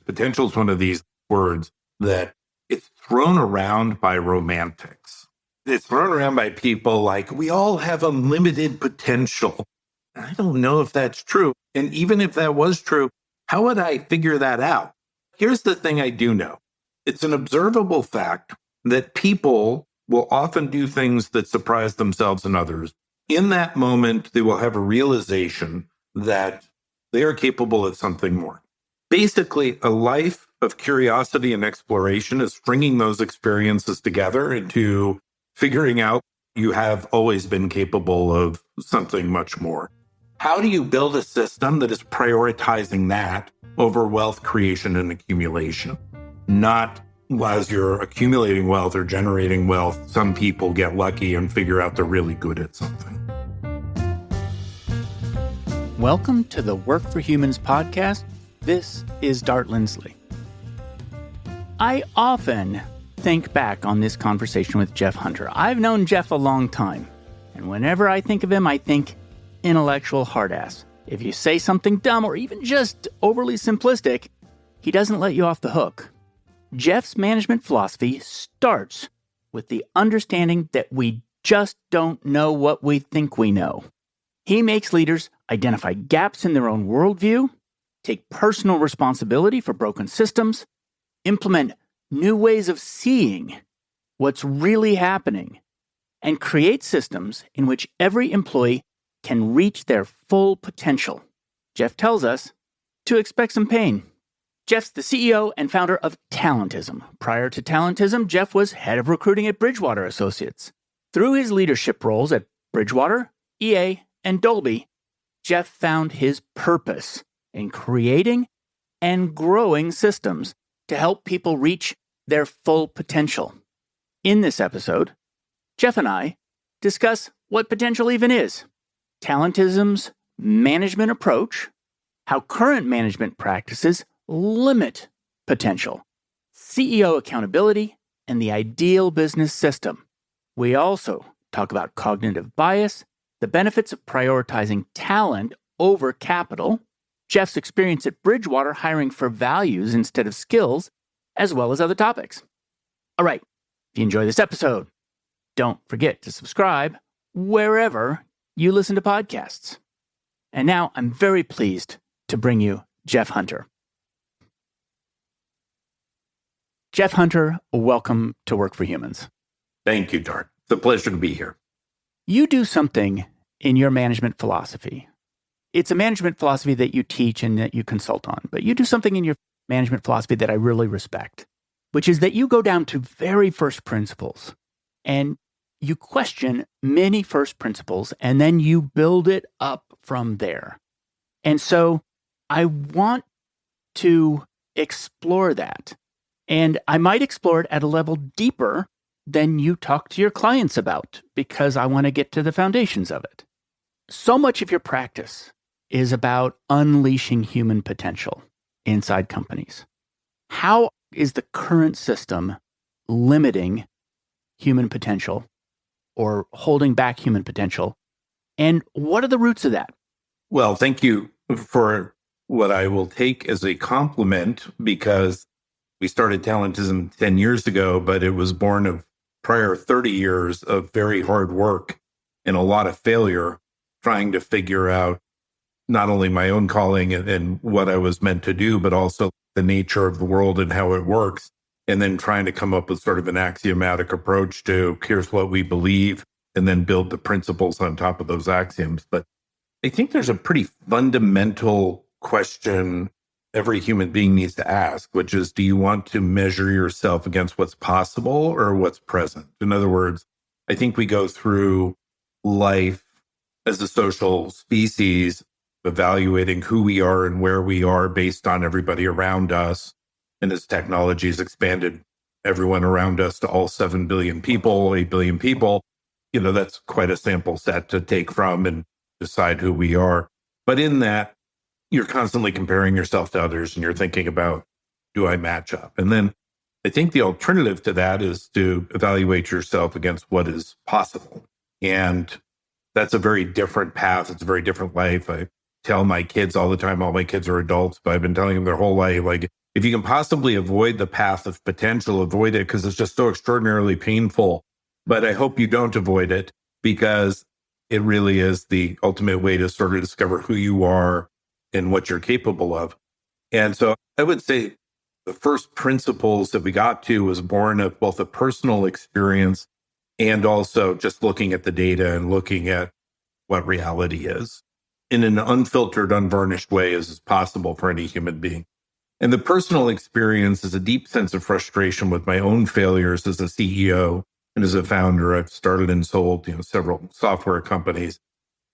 Potential is one of these words that it's thrown around by romantics. It's thrown around by people like, we all have unlimited potential. I don't know if that's true. And even if that was true, how would I figure that out? Here's the thing I do know. It's an observable fact that people will often do things that surprise themselves and others. In that moment, they will have a realization that they are capable of something more. Basically, a life of curiosity and exploration is stringing those experiences together into figuring out you have always been capable of something much more. How do you build a system that is prioritizing that over wealth creation and accumulation? Not as you're accumulating wealth or generating wealth, some people get lucky and figure out they're really good at something. Welcome to the Work for Humans podcast. This is Dart Lindsley. I often think back on this conversation with Jeff Hunter. I've known Jeff a long time, and whenever I think of him, I think intellectual hard-ass. If you say something dumb or even just overly simplistic, he doesn't let you off the hook. Jeff's management philosophy starts with the understanding that we just don't know what we think we know. He makes leaders identify gaps in their own worldview, take personal responsibility for broken systems, implement new ways of seeing what's really happening, and create systems in which every employee can reach their full potential. Jeff tells us to expect some pain. Jeff's the CEO and founder of Talentism. Prior to Talentism, Jeff was head of recruiting at Bridgewater Associates. Through his leadership roles at Bridgewater, EA, and Dolby, Jeff found his purpose in creating and growing systems to help people reach their full potential. In this episode, Jeff and I discuss what potential even is, Talentism's management approach, how current management practices limit potential, CEO accountability, and the ideal business system. We also talk about cognitive bias, the benefits of prioritizing talent over capital, Jeff's experience at Bridgewater hiring for values instead of skills, as well as other topics. All right, if you enjoy this episode, don't forget to subscribe wherever you listen to podcasts. And now I'm very pleased to bring you Jeff Hunter. Jeff Hunter, welcome to Work for Humans. Thank you, Dart. It's a pleasure to be here. You do something in your management philosophy. It's a management philosophy that you teach and that you consult on, but you do something in your management philosophy that I really respect, which is that you go down to very first principles and you question many first principles and then you build it up from there. And so I want to explore that. And I might explore it at a level deeper than you talk to your clients about, because I want to get to the foundations of it. So much of your practice is about unleashing human potential inside companies. How is the current system limiting human potential or holding back human potential? And what are the roots of that? Well, thank you for what I will take as a compliment, because we started Talentism 10 years ago, but it was born of prior 30 years of very hard work and a lot of failure trying to figure out not only my own calling and what I was meant to do, but also the nature of the world and how it works. And then trying to come up with sort of an axiomatic approach to here's what we believe, and then build the principles on top of those axioms. But I think there's a pretty fundamental question every human being needs to ask, which is, do you want to measure yourself against what's possible or what's present? In other words, I think we go through life as a social species, evaluating who we are and where we are based on everybody around us. And as technology has expanded everyone around us to all 7 billion people, 8 billion people, that's quite a sample set to take from and decide who we are. But in that, you're constantly comparing yourself to others and you're thinking about, do I match up? And then I think the alternative to that is to evaluate yourself against what is possible. And that's a very different path. It's a very different life. I tell my kids all the time, all my kids are adults, but I've been telling them their whole life, like, if you can possibly avoid the path of potential, avoid it because it's just so extraordinarily painful. But I hope you don't avoid it because it really is the ultimate way to sort of discover who you are and what you're capable of. And so I would say the first principles that we got to was born of both a personal experience and also just looking at the data and looking at what reality is in an unfiltered, unvarnished way as is possible for any human being. And the personal experience is a deep sense of frustration with my own failures as a CEO and as a founder. I've started and sold, several software companies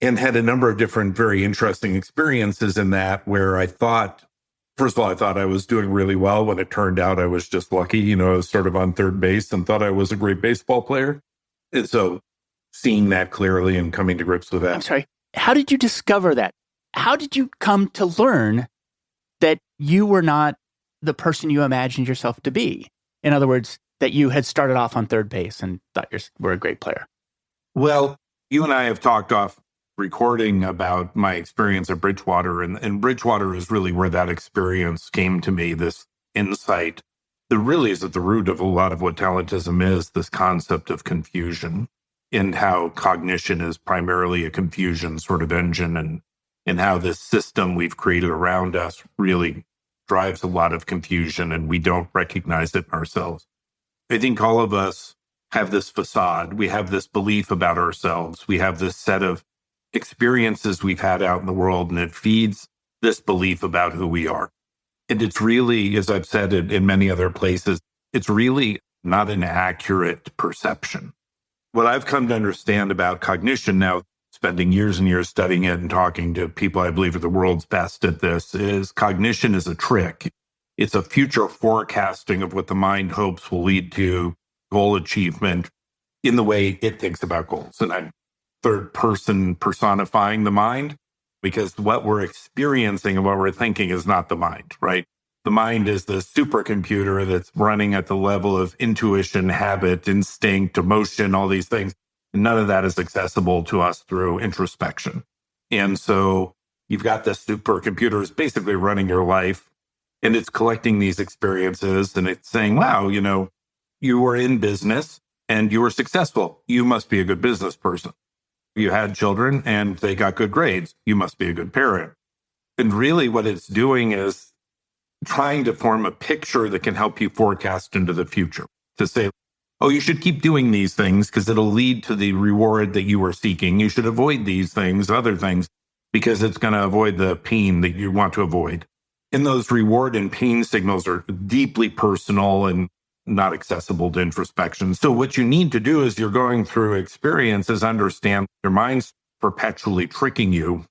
and had a number of different very interesting experiences in that where I thought, first of all, I thought I was doing really well when it turned out I was just lucky. I was sort of on third base and thought I was a great baseball player. And so seeing that clearly and coming to grips with that. I'm sorry. How did you discover that? How did you come to learn that you were not the person you imagined yourself to be? In other words, that you had started off on third base and thought you were a great player. Well, you and I have talked off recording about my experience at Bridgewater, and Bridgewater is really where that experience came to me, this insight that really is at the root of a lot of what talentism is, this concept of confusion and how cognition is primarily a confusion sort of engine and how this system we've created around us really drives a lot of confusion and we don't recognize it in ourselves. I think all of us have this facade. We have this belief about ourselves. We have this set of experiences we've had out in the world, and it feeds this belief about who we are. And it's really, as I've said it in many other places, it's really not an accurate perception. What I've come to understand about cognition now, spending years and years studying it and talking to people I believe are the world's best at this, is cognition is a trick. It's a future forecasting of what the mind hopes will lead to goal achievement in the way it thinks about goals. And I'm third person personifying the mind because what we're experiencing and what we're thinking is not the mind, right? The mind is the supercomputer that's running at the level of intuition, habit, instinct, emotion, all these things. And none of that is accessible to us through introspection. And so you've got this supercomputer is basically running your life and it's collecting these experiences and it's saying, wow, you were in business and you were successful. You must be a good business person. You had children and they got good grades. You must be a good parent. And really what it's doing is trying to form a picture that can help you forecast into the future to say, oh, you should keep doing these things because it'll lead to the reward that you were seeking. You should avoid these things, other things, because it's going to avoid the pain that you want to avoid. And those reward and pain signals are deeply personal and not accessible to introspection. So what you need to do as you're going through experiences, understand your mind's perpetually tricking you.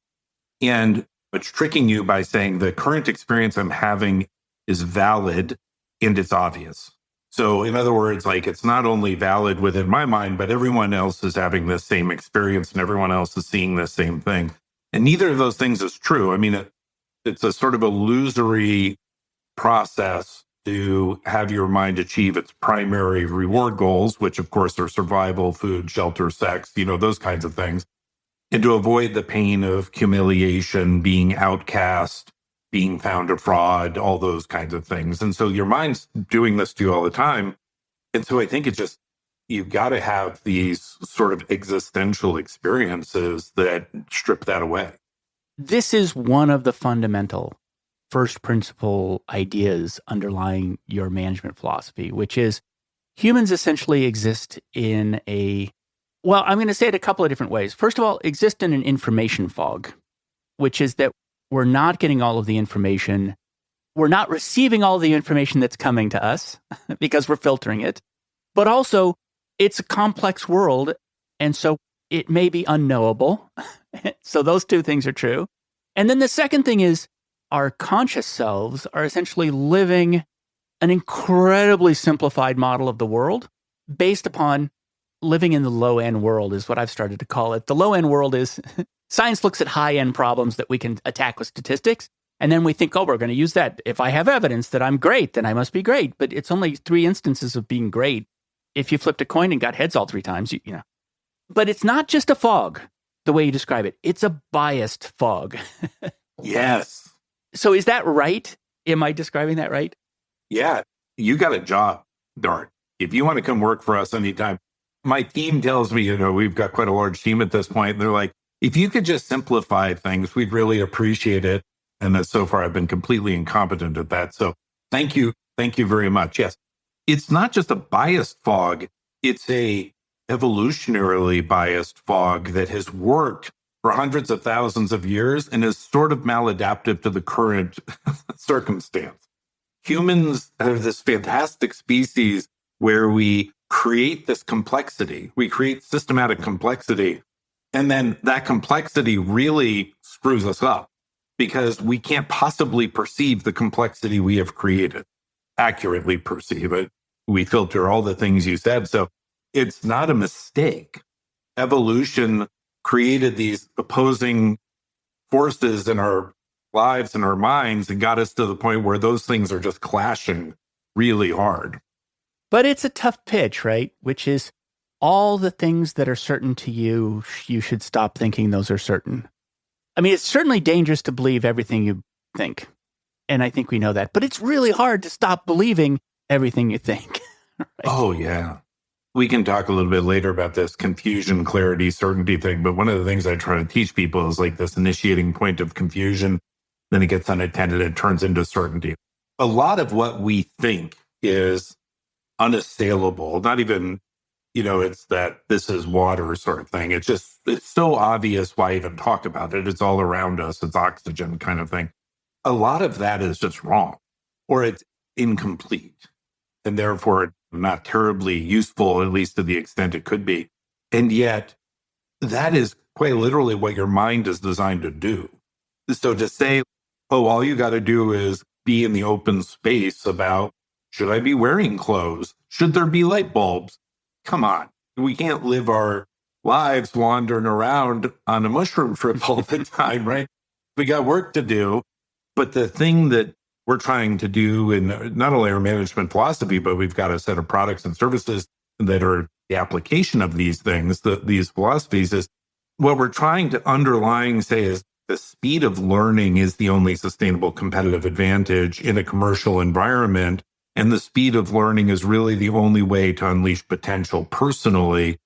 And it's tricking you by saying the current experience I'm having is valid and it's obvious. So in other words, it's not only valid within my mind, but everyone else is having the same experience and everyone else is seeing the same thing. And neither of those things is true. I mean, it's a sort of illusory process to have your mind achieve its primary reward goals, which of course are survival, food, shelter, sex, those kinds of things. And to avoid the pain of humiliation, being outcast, being found a fraud, all those kinds of things. And so your mind's doing this to you all the time. And so I think you've got to have these sort of existential experiences that strip that away. This is one of the fundamental first principle ideas underlying your management philosophy, which is humans essentially exist in I'm going to say it a couple of different ways. First of all, exist in an information fog, which is that we're not getting all of the information. We're not receiving all the information that's coming to us because we're filtering it. But also, it's a complex world, and so it may be unknowable. So those two things are true. And then the second thing is our conscious selves are essentially living an incredibly simplified model of the world based upon living in the low-end world is what I've started to call it. The low-end world is science looks at high-end problems that we can attack with statistics, and then we think, oh, we're going to use that. If I have evidence that I'm great, then I must be great. But it's only 3 instances of being great. If you flipped a coin and got heads all 3 times, But it's not just a fog, the way you describe it. It's a biased fog. Yes. So is that right? Am I describing that right? Yeah, you got a job, Dart. If you want to come work for us anytime, my team tells me, we've got quite a large team at this point. And they're like, if you could just simplify things, we'd really appreciate it. And that so far I've been completely incompetent at that. So thank you. Thank you very much. Yes. It's not just a biased fog. It's a evolutionarily biased fog that has worked for hundreds of thousands of years and is sort of maladaptive to the current circumstance. Humans are this fantastic species where we create this complexity. We create systematic complexity. And then that complexity really screws us up because we can't possibly perceive the complexity we have created, accurately perceive it. We filter all the things you said. So it's not a mistake. Evolution created these opposing forces in our lives and our minds and got us to the point where those things are just clashing really hard. But it's a tough pitch, right? Which is all the things that are certain to you, you should stop thinking those are certain. I mean, it's certainly dangerous to believe everything you think. And I think we know that. But it's really hard to stop believing everything you think. Right? Oh, yeah. We can talk a little bit later about this confusion, clarity, certainty thing. But one of the things I try to teach people is like this initiating point of confusion. Then it gets unattended and turns into certainty. A lot of what we think is unassailable, not even, it's that this is water sort of thing. It's so obvious why even talk about it. It's all around us. It's oxygen kind of thing. A lot of that is just wrong or it's incomplete and therefore not terribly useful, at least to the extent it could be. And yet that is quite literally what your mind is designed to do. So to say, all you got to do is be in the open space about, should I be wearing clothes? Should there be light bulbs? Come on. We can't live our lives wandering around on a mushroom trip all the time, right? We got work to do. But the thing that we're trying to do in not only our management philosophy, but we've got a set of products and services that are the application of these things, these philosophies, is what we're trying to underlying say is the speed of learning is the only sustainable competitive advantage in a commercial environment. And the speed of learning is really the only way to unleash potential personally.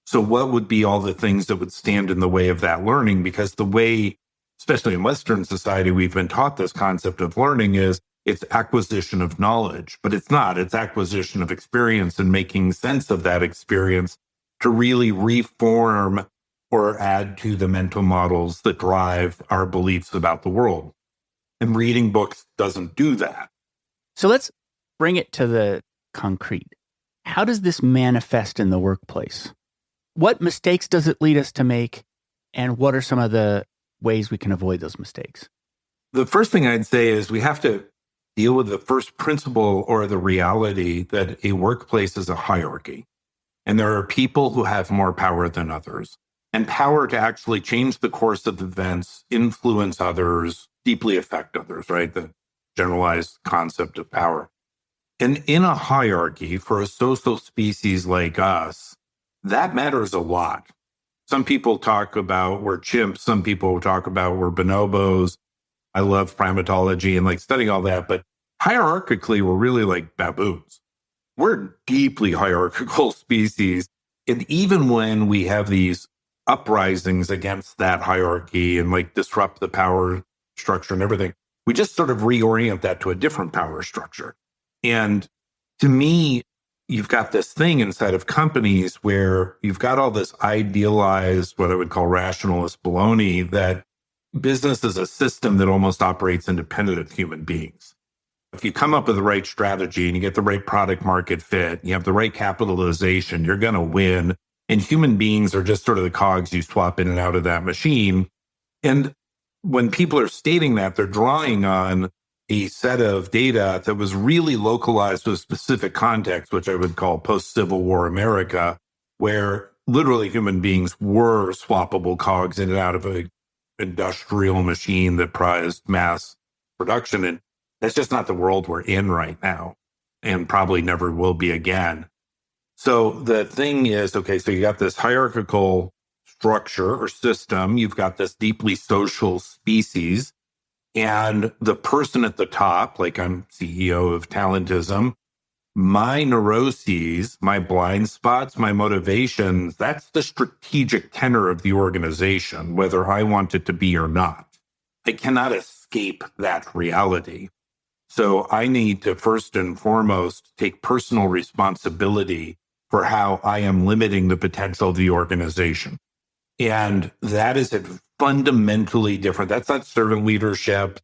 So what would be all the things that would stand in the way of that learning? Because the way, especially in Western society, we've been taught this concept of learning is it's acquisition of knowledge, but it's not. It's acquisition of experience and making sense of that experience to really reform or add to the mental models that drive our beliefs about the world. And reading books doesn't do that. So let's bring it to the concrete. How does this manifest in the workplace? What mistakes does it lead us to make? And what are some of the ways we can avoid those mistakes? The first thing I'd say is we have to deal with the first principle or the reality that a workplace is a hierarchy. And there are people who have more power than others. And power to actually change the course of events, influence others, deeply affect others, right? The generalized concept of power. And in a hierarchy for a social species like us, that matters a lot. Some people talk about we're chimps. Some people talk about we're bonobos. I love primatology and like studying all that. But hierarchically, we're really like baboons. We're a deeply hierarchical species. And even when we have these uprisings against that hierarchy and like disrupt the power structure and everything, we just sort of reorient that to a different power structure. And to me, you've got this thing inside of companies where you've got all this idealized, what I would call rationalist baloney, that business is a system that almost operates independent of human beings. If you come up with the right strategy and you get the right product market fit, you have the right capitalization, you're going to win. And human beings are just sort of the cogs you swap in and out of that machine. And when people are stating that, they're drawing on a set of data that was really localized to a specific context, which I would call post-Civil War America, where literally human beings were swappable cogs in and out of an industrial machine that prized mass production. And that's just not the world we're in right now and probably never will be again. So the thing is, okay, so you got this hierarchical structure or system. You've got this deeply social species. And the person at the top, like I'm CEO of Talentism, my neuroses, my blind spots, my motivations, that's the strategic tenor of the organization, whether I want it to be or not. I cannot escape that reality. So I need to first and foremost take personal responsibility for how I am limiting the potential of the organization. And that is a fundamentally different, that's not servant leadership.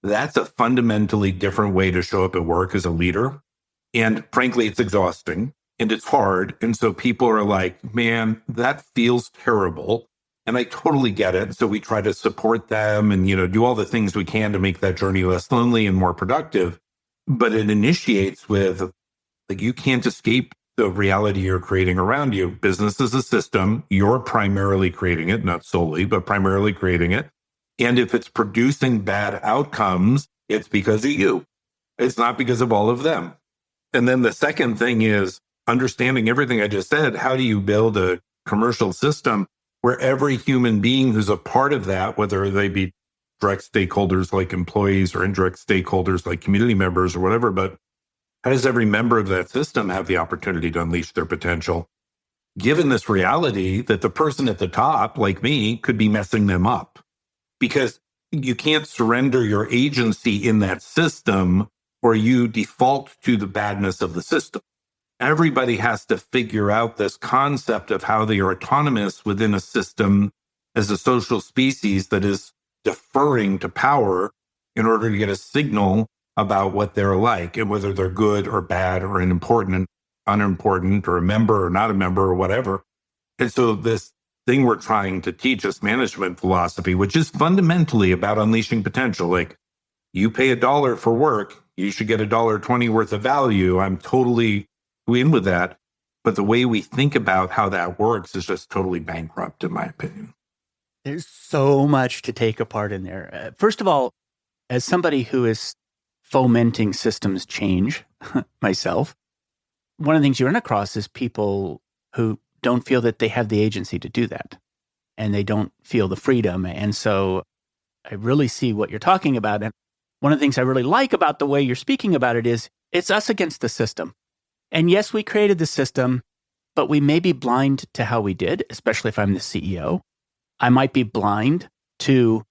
That's a fundamentally different way to show up at work as a leader. And frankly, it's exhausting and it's hard. And so people are like, man, that feels terrible. And I totally get it. So we try to support them and, do all the things we can to make that journey less lonely and more productive. But it initiates with, like, you can't escape the reality you're creating around you. Business is a system. You're primarily creating it, not solely, but primarily creating it. And if it's producing bad outcomes, it's because of you. It's not because of all of them. And then the second thing is understanding everything I just said. How do you build a commercial system where every human being who's a part of that, whether they be direct stakeholders like employees or indirect stakeholders like community members or whatever, but how does every member of that system have the opportunity to unleash their potential, given this reality that the person at the top, like me, could be messing them up? Because you can't surrender your agency in that system or you default to the badness of the system. Everybody has to figure out this concept of how they are autonomous within a system as a social species that is deferring to power in order to get a signal about what they're like and whether they're good or bad or unimportant or a member or not a member or whatever. And so this thing we're trying to teach is management philosophy, which is fundamentally about unleashing potential. Like, you pay $1 for work, you should get $1.20 worth of value. I'm totally in with that. But the way we think about how that works is just totally bankrupt, in my opinion. There's so much to take apart in there. First of all, as somebody who is fomenting systems change myself, one of the things you run across is people who don't feel that they have the agency to do that. And they don't feel the freedom. And so I really see what you're talking about. And one of the things I really like about the way you're speaking about it is it's us against the system. And yes, we created the system, but we may be blind to how we did, especially if I'm the CEO. I might be blind to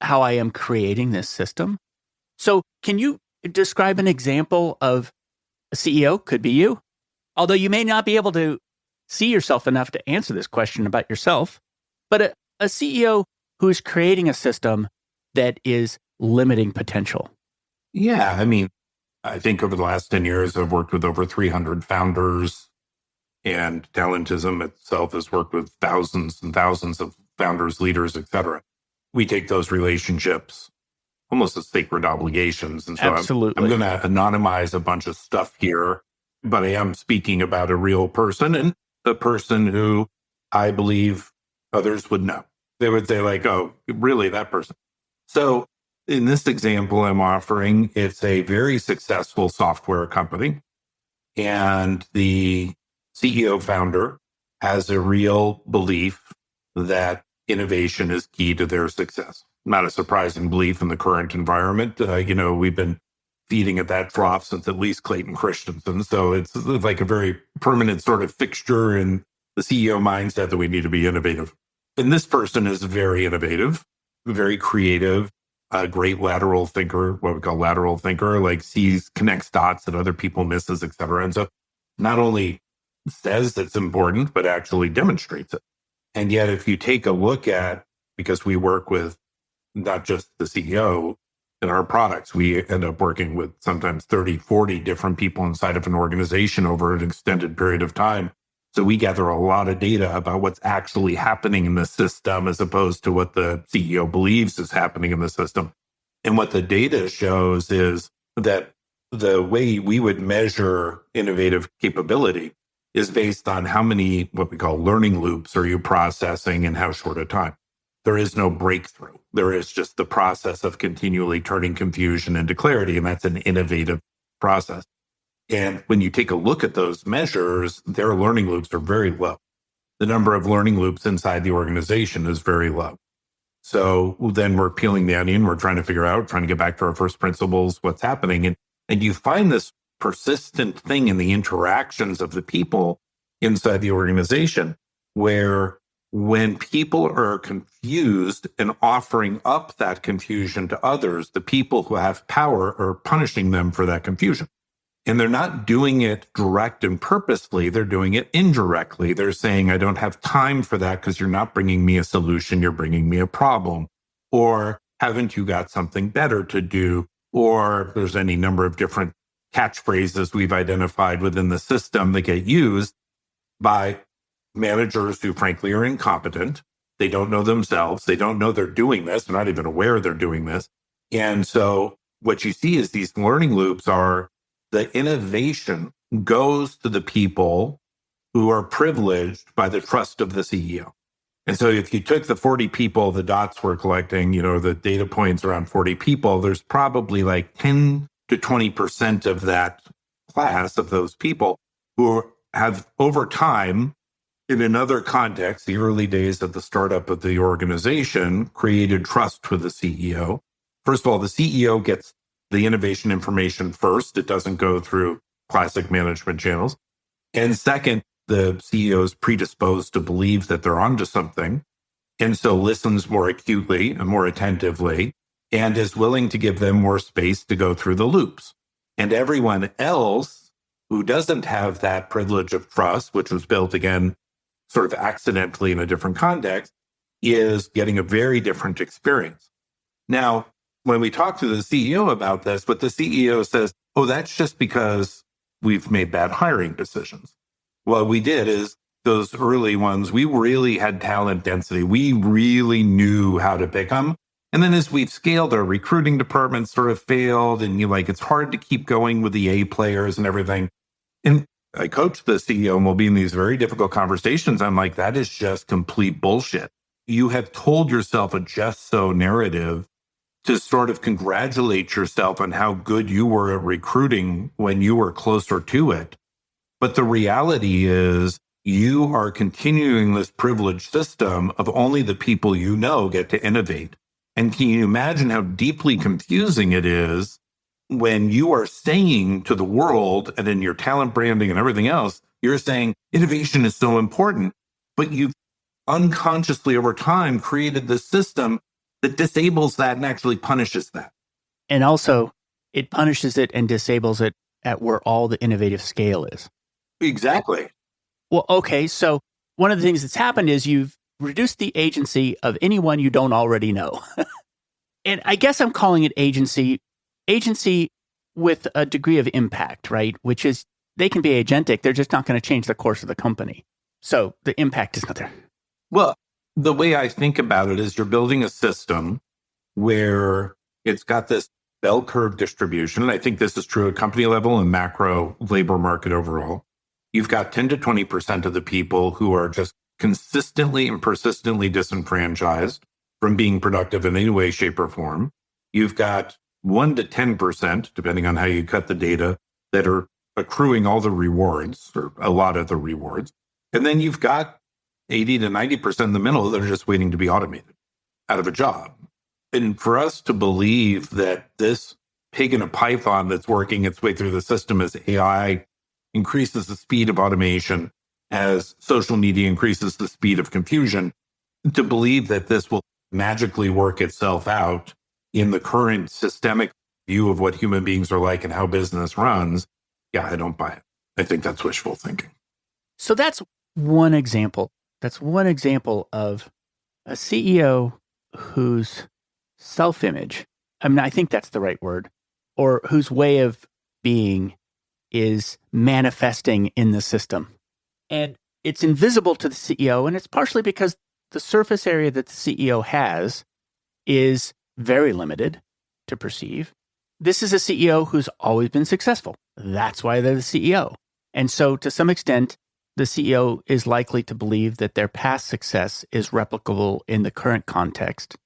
how I am creating this system. So can you describe an example of a CEO? Could be you, although you may not be able to see yourself enough to answer this question about yourself, but a CEO who is creating a system that is limiting potential. Yeah, I mean, I think over the last 10 years, I've worked with over 300 founders, and Talentism itself has worked with thousands and thousands of founders, leaders, et cetera. We take those relationships almost as sacred obligations. And so Absolutely. I'm going to anonymize a bunch of stuff here, but I am speaking about a real person and a person who I believe others would know. They would say like, oh, really, that person. So in this example I'm offering, it's a very successful software company. And the CEO founder has a real belief that innovation is key to their success. Not a surprising belief in the current environment. We've been feeding at that trough since at least Clayton Christensen. So it's like a very permanent sort of fixture in the CEO mindset that we need to be innovative. And this person is very innovative, very creative, a great lateral thinker, what we call lateral thinker, like connects dots that other people misses, et cetera. And so not only says it's important, but actually demonstrates it. And yet, if you take a look at, because we work with not just the CEO in our products, we end up working with sometimes 30, 40 different people inside of an organization over an extended period of time. So we gather a lot of data about what's actually happening in the system as opposed to what the CEO believes is happening in the system. And what the data shows is that the way we would measure innovative capability is based on how many, what we call learning loops, are you processing in how short a time. There is no breakthrough. There is just the process of continually turning confusion into clarity. And that's an innovative process. And when you take a look at those measures, their learning loops are very low. The number of learning loops inside the organization is very low. So then we're peeling the onion. We're trying to figure out, trying to get back to our first principles, what's happening. And you find this persistent thing in the interactions of the people inside the organization where when people are confused and offering up that confusion to others, the people who have power are punishing them for that confusion. And they're not doing it direct and purposely. They're doing it indirectly. They're saying, I don't have time for that because you're not bringing me a solution. You're bringing me a problem. Or haven't you got something better to do? Or there's any number of different catchphrases we've identified within the system that get used by managers who frankly are incompetent. They don't know themselves. They don't know they're doing this. They're not even aware they're doing this. And so what you see is these learning loops are the innovation goes to the people who are privileged by the trust of the CEO. And so if you took the 40 people, the dots we're collecting, the data points around 40 people, there's probably like 10 to 20% of that class of those people who have over time, in another context, the early days of the startup of the organization, created trust with the CEO. First of all, the CEO gets the innovation information first. It doesn't go through classic management channels. And second, the CEO is predisposed to believe that they're onto something, and so listens more acutely and more attentively, and is willing to give them more space to go through the loops. And everyone else who doesn't have that privilege of trust, which was built again, sort of accidentally in a different context, is getting a very different experience. Now, when we talk to the CEO about this, what the CEO says, oh, that's just because we've made bad hiring decisions. What we did is those early ones, we really had talent density. We really knew how to pick them. And then as we've scaled, our recruiting department sort of failed. And it's hard to keep going with the A players and everything. And I coach the CEO and we'll be in these very difficult conversations. I'm like, that is just complete bullshit. You have told yourself a just so narrative to sort of congratulate yourself on how good you were at recruiting when you were closer to it. But the reality is you are continuing this privileged system of only the people you know get to innovate. And can you imagine how deeply confusing it is when you are saying to the world and in your talent branding and everything else, you're saying innovation is so important, but you've unconsciously over time created this system that disables that and actually punishes that. And also, it punishes it and disables it at where all the innovative scale is. Exactly. Well, okay, so one of the things that's happened is you've reduced the agency of anyone you don't already know. And I guess I'm calling it agency with a degree of impact, right? Which is they can be agentic. They're just not going to change the course of the company. So the impact is not there. Well, the way I think about it is you're building a system where it's got this bell curve distribution. And I think this is true at company level and macro labor market overall. You've got 10 to 20% of the people who are just consistently and persistently disenfranchised from being productive in any way, shape, or form. You've got 1 to 10%, depending on how you cut the data, that are accruing all the rewards or a lot of the rewards. And then you've got 80 to 90% in the middle that are just waiting to be automated out of a job. And for us to believe that this pig in a python that's working its way through the system as AI increases the speed of automation, as social media increases the speed of confusion, to believe that this will magically work itself out in the current systemic view of what human beings are like and how business runs, yeah, I don't buy it. I think that's wishful thinking. So that's one example. That's one example of a CEO whose self-image, I think that's the right word, or whose way of being is manifesting in the system. And it's invisible to the CEO, and it's partially because the surface area that the CEO has is very limited to perceive. This is a CEO who's always been successful. That's why they're the CEO. And so to some extent, the CEO is likely to believe that their past success is replicable in the current context.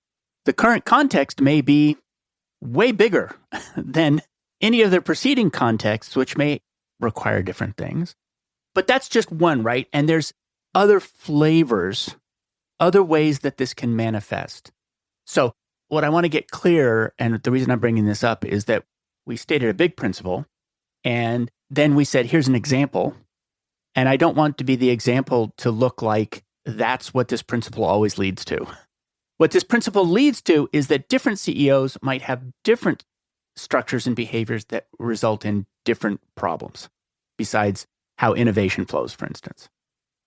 The current context may be way bigger than any of their preceding contexts, which may require different things. But that's just one, right? And there's other flavors, other ways that this can manifest. So what I want to get clear, and the reason I'm bringing this up, is that we stated a big principle, and then we said, here's an example. And I don't want to be the example to look like that's what this principle always leads to. What this principle leads to is that different CEOs might have different structures and behaviors that result in different problems, besides how innovation flows, for instance.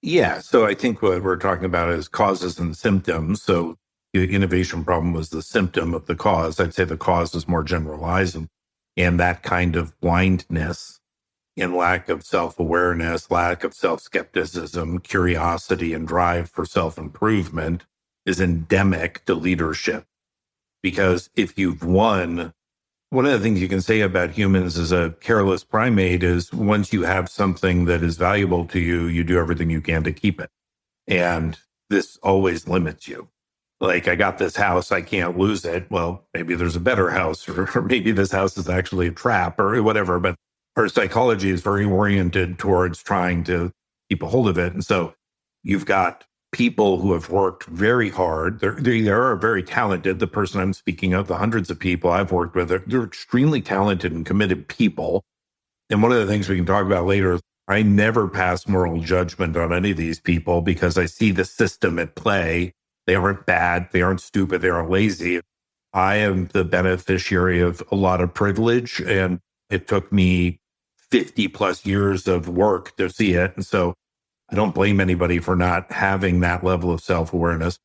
Yeah. So I think what we're talking about is causes and symptoms. So the innovation problem was the symptom of the cause. I'd say the cause is more generalized. And that kind of blindness and lack of self-awareness, lack of self-skepticism, curiosity, and drive for self-improvement is endemic to leadership. Because if you've won, one of the things you can say about humans as a careless primate is once you have something that is valuable to you, you do everything you can to keep it. And this always limits you. Like, I got this house, I can't lose it. Well, maybe there's a better house, or maybe this house is actually a trap or whatever. But our psychology is very oriented towards trying to keep a hold of it. And so you've got people who have worked very hard. They are very talented. The person I'm speaking of, the hundreds of people I've worked with, they're extremely talented and committed people. And one of the things we can talk about later is I never pass moral judgment on any of these people because I see the system at play. They aren't bad. They aren't stupid. They aren't lazy. I am the beneficiary of a lot of privilege, and it took me 50 plus years of work to see it. And so I don't blame anybody for not having that level of self-awareness.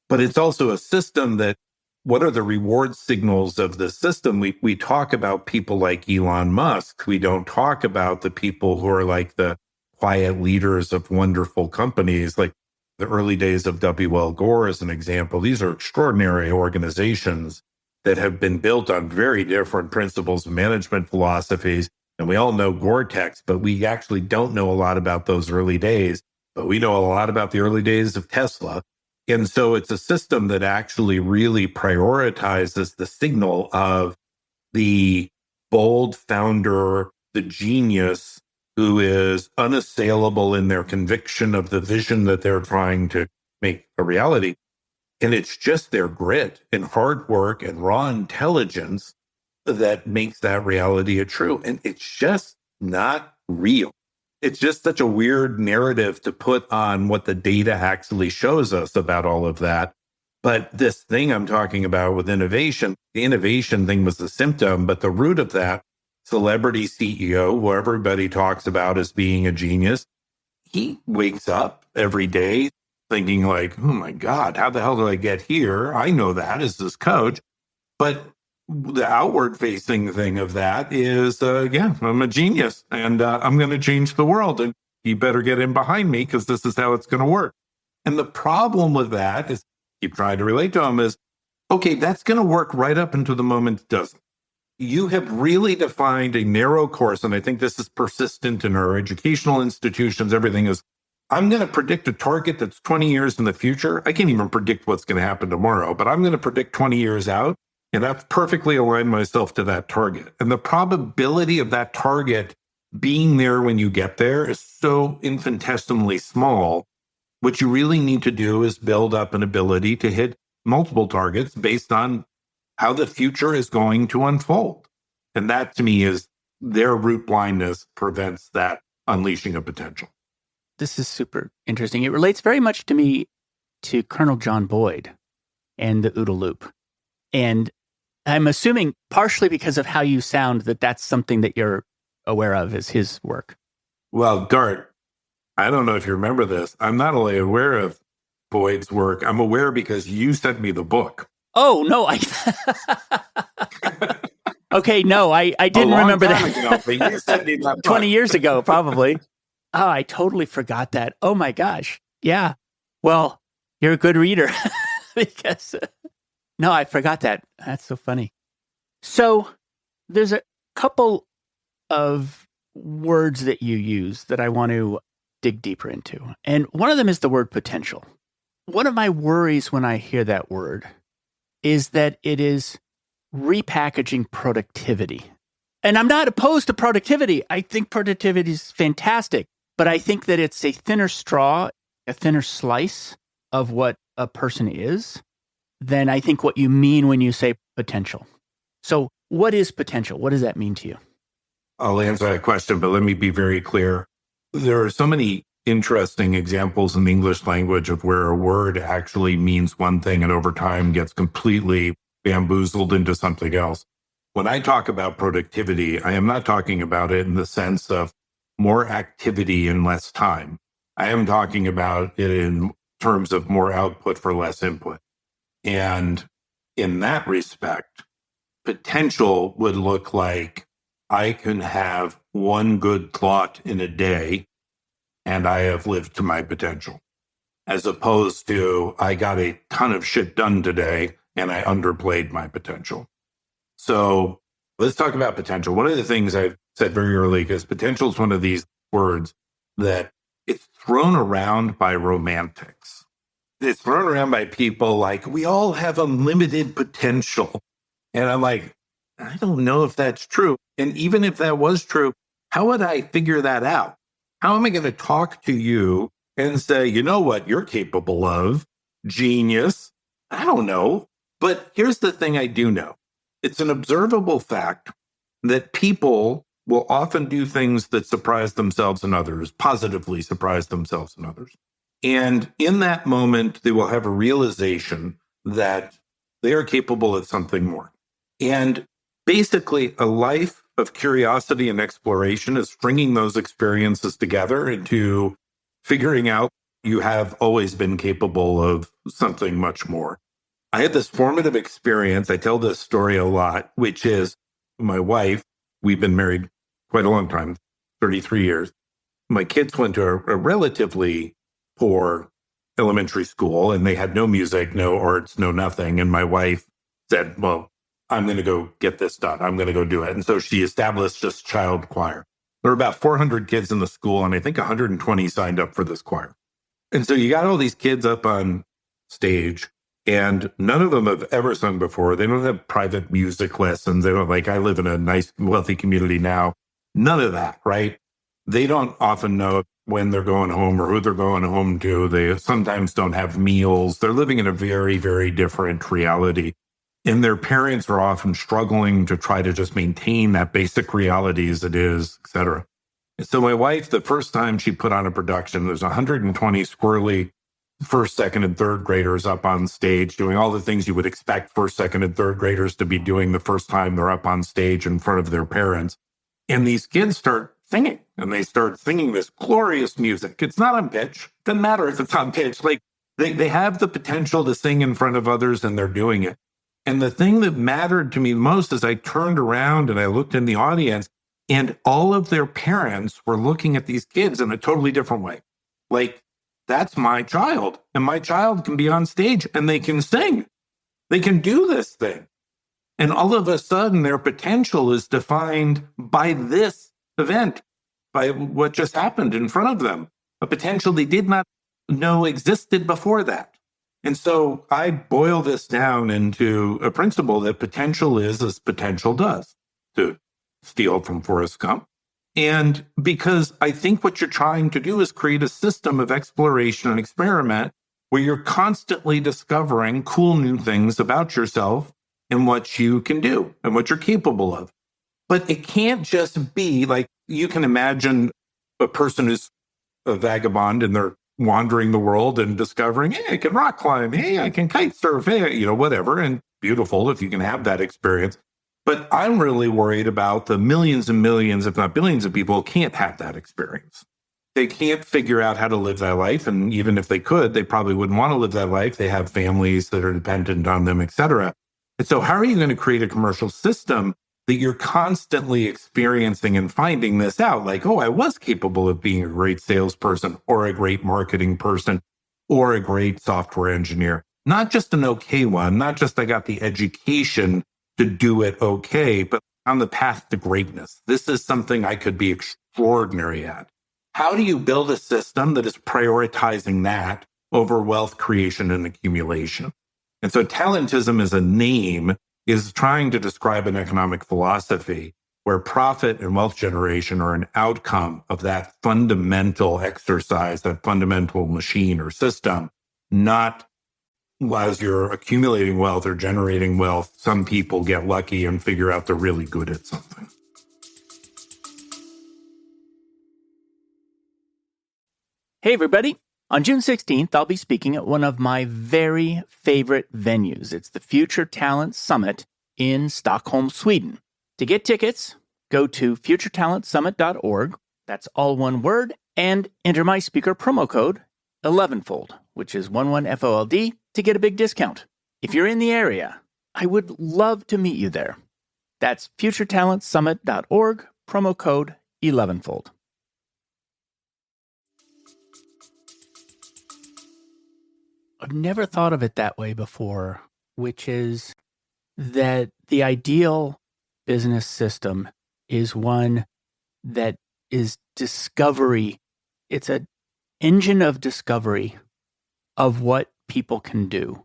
But it's also a system that, what are the reward signals of the system? We talk about people like Elon Musk. We don't talk about the people who are like the quiet leaders of wonderful companies, like the early days of W.L. Gore as an example. These are extraordinary organizations that have been built on very different principles of management philosophies. And we all know Gore-Tex, but we actually don't know a lot about those early days. But we know a lot about the early days of Tesla. And so it's a system that actually really prioritizes the signal of the bold founder, the genius who is unassailable in their conviction of the vision that they're trying to make a reality. And it's just their grit and hard work and raw intelligence that makes that reality a true. And it's just not real. It's just such a weird narrative to put on what the data actually shows us about all of that. But this thing I'm talking about with innovation, the innovation thing was the symptom, but the root of that, celebrity CEO, who everybody talks about as being a genius, he wakes up every day thinking like, oh my God, how the hell did I get here? I know that as this coach. But the outward facing thing of that is, I'm a genius and I'm going to change the world. And you better get in behind me because this is how it's going to work. And the problem with that is, keep trying to relate to him, is, okay, that's going to work right up until the moment it doesn't. You have really defined a narrow course, and I think this is persistent in our educational institutions. Everything is, I'm going to predict a target that's 20 years in the future. I can't even predict what's going to happen tomorrow, but I'm going to predict 20 years out, and I've perfectly aligned myself to that target. And the probability of that target being there when you get there is so infinitesimally small. What you really need to do is build up an ability to hit multiple targets based on how the future is going to unfold. And that, to me, is their root blindness prevents that unleashing of potential. This is super interesting. It relates very much to me to Colonel John Boyd and the OODA loop. And I'm assuming partially because of how you sound that that's something that you're aware of as his work. Well, Dart, I don't know if you remember this. I'm not only aware of Boyd's work, I'm aware because you sent me the book. Oh, no. Okay, no, I didn't remember that. Ago, but you sent me that 20 years ago, probably. Oh, I totally forgot that. Oh, my gosh. Yeah. Well, you're a good reader because, no, I forgot that. That's so funny. So there's a couple of words that you use that I want to dig deeper into. And one of them is the word potential. One of my worries when I hear that word is that it is repackaging productivity. And I'm not opposed to productivity. I think productivity is fantastic, but I think that it's a thinner straw, a thinner slice of what a person is than I think what you mean when you say potential. So what is potential? What does that mean to you? I'll answer that question, but let me be very clear. There are so many interesting examples in the English language of where a word actually means one thing and over time gets completely bamboozled into something else. When I talk about productivity, I am not talking about it in the sense of more activity in less time. I am talking about it in terms of more output for less input. And in that respect, potential would look like I can have one good thought in a day and I have lived to my potential, as opposed to I got a ton of shit done today and I underplayed my potential. So let's talk about potential. One of the things I've said very early, because potential is one of these words that it's thrown around by romantics. It's thrown around by people like, we all have unlimited potential. And I'm like, I don't know if that's true. And even if that was true, how would I figure that out? How am I going to talk to you and say, you know what you're capable of? Genius. I don't know. But here's the thing I do know. It's an observable fact that people will often do things that surprise themselves and others, positively surprise themselves and others. And in that moment, they will have a realization that they are capable of something more. And basically, a life of curiosity and exploration is stringing those experiences together into figuring out you have always been capable of something much more. I had this formative experience. I tell this story a lot, which is my wife. We've been married quite a long time, 33 years. My kids went to a relatively poor elementary school, and they had no music, no arts, no nothing. And my wife said, well, I'm going to go get this done. I'm going to go do it. And so she established this child choir. There were about 400 kids in the school, and I think 120 signed up for this choir. And so you got all these kids up on stage, and none of them have ever sung before. They don't have private music lessons. They don't I live in a nice, wealthy community now. None of that, right? They don't often know when they're going home or who they're going home to. They sometimes don't have meals. They're living in a very, very different reality. And their parents are often struggling to try to just maintain that basic reality as it is, et cetera. And so my wife, the first time she put on a production, there's 120 squirrely first, second, and third graders up on stage doing all the things you would expect first, second, and third graders to be doing the first time they're up on stage in front of their parents. And these kids start singing, and they start singing this glorious music. It's not on pitch. Doesn't matter if it's on pitch. They have the potential to sing in front of others, and they're doing it. And the thing that mattered to me most is I turned around and I looked in the audience, and all of their parents were looking at these kids in a totally different way. That's my child, and my child can be on stage and they can sing. They can do this thing. And all of a sudden, their potential is defined by this event, by what just happened in front of them, a potential they did not know existed before that. And so I boil this down into a principle that potential is as potential does, to steal from Forrest Gump. And because I think what you're trying to do is create a system of exploration and experiment where you're constantly discovering cool new things about yourself and what you can do and what you're capable of. But it can't just be you can imagine a person who's a vagabond and they're wandering the world and discovering, hey, I can rock climb, hey, I can kite surf, hey, whatever. And beautiful if you can have that experience. But I'm really worried about the millions and millions, if not billions of people who can't have that experience. They can't figure out how to live that life. And even if they could, they probably wouldn't want to live that life. They have families that are dependent on them, et cetera. And so how are you going to create a commercial system that you're constantly experiencing and finding this out? I was capable of being a great salesperson or a great marketing person or a great software engineer. Not just an okay one, not just I got the education to do it okay, but on the path to greatness. This is something I could be extraordinary at. How do you build a system that is prioritizing that over wealth creation and accumulation? And so talentism as a name is trying to describe an economic philosophy where profit and wealth generation are an outcome of that fundamental exercise, that fundamental machine or system, not as you're accumulating wealth or generating wealth, some people get lucky and figure out they're really good at something. Hey, everybody. On June 16th, I'll be speaking at one of my very favorite venues. It's the Future Talent Summit in Stockholm, Sweden. To get tickets, go to futuretalentsummit.org. That's all one word, and enter my speaker promo code 11fold, which is 11FOLD, to get a big discount. If you're in the area, I would love to meet you there. That's futuretalentsummit.org, promo code 11fold. I've never thought of it that way before, which is that the ideal business system is one that is discovery. It's an engine of discovery of what people can do.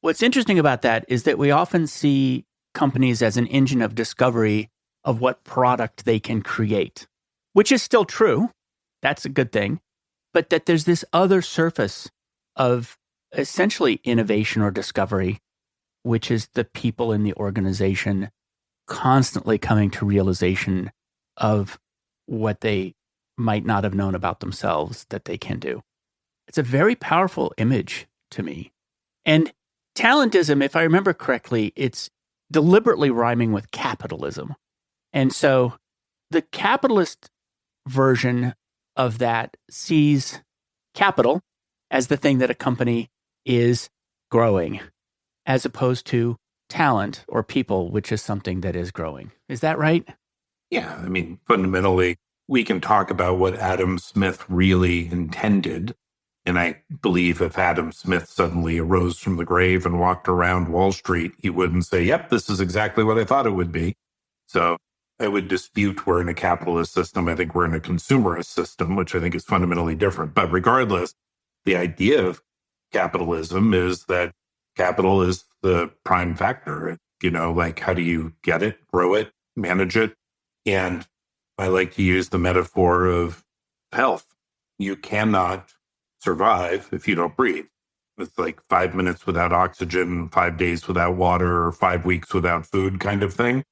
What's interesting about that is that we often see companies as an engine of discovery of what product they can create, which is still true. That's a good thing. But that there's this other surface of essentially innovation or discovery, which is the people in the organization constantly coming to realization of what they might not have known about themselves that they can do. It's a very powerful image to me. And talentism, if I remember correctly, it's deliberately rhyming with capitalism. And so the capitalist version of that sees capital as the thing that a company is growing, as opposed to talent or people, which is something that is growing. Is that right? Yeah, I mean, fundamentally, we can talk about what Adam Smith really intended. And I believe if Adam Smith suddenly arose from the grave and walked around Wall Street, he wouldn't say, yep, this is exactly what I thought it would be. So I would dispute we're in a capitalist system. I think we're in a consumerist system, which I think is fundamentally different. But regardless, the idea of capitalism is that capital is the prime factor. Like how do you get it, grow it, manage it? And I like to use the metaphor of health. You cannot survive if you don't breathe. It's like 5 minutes without oxygen, 5 days without water, or 5 weeks without food kind of thing.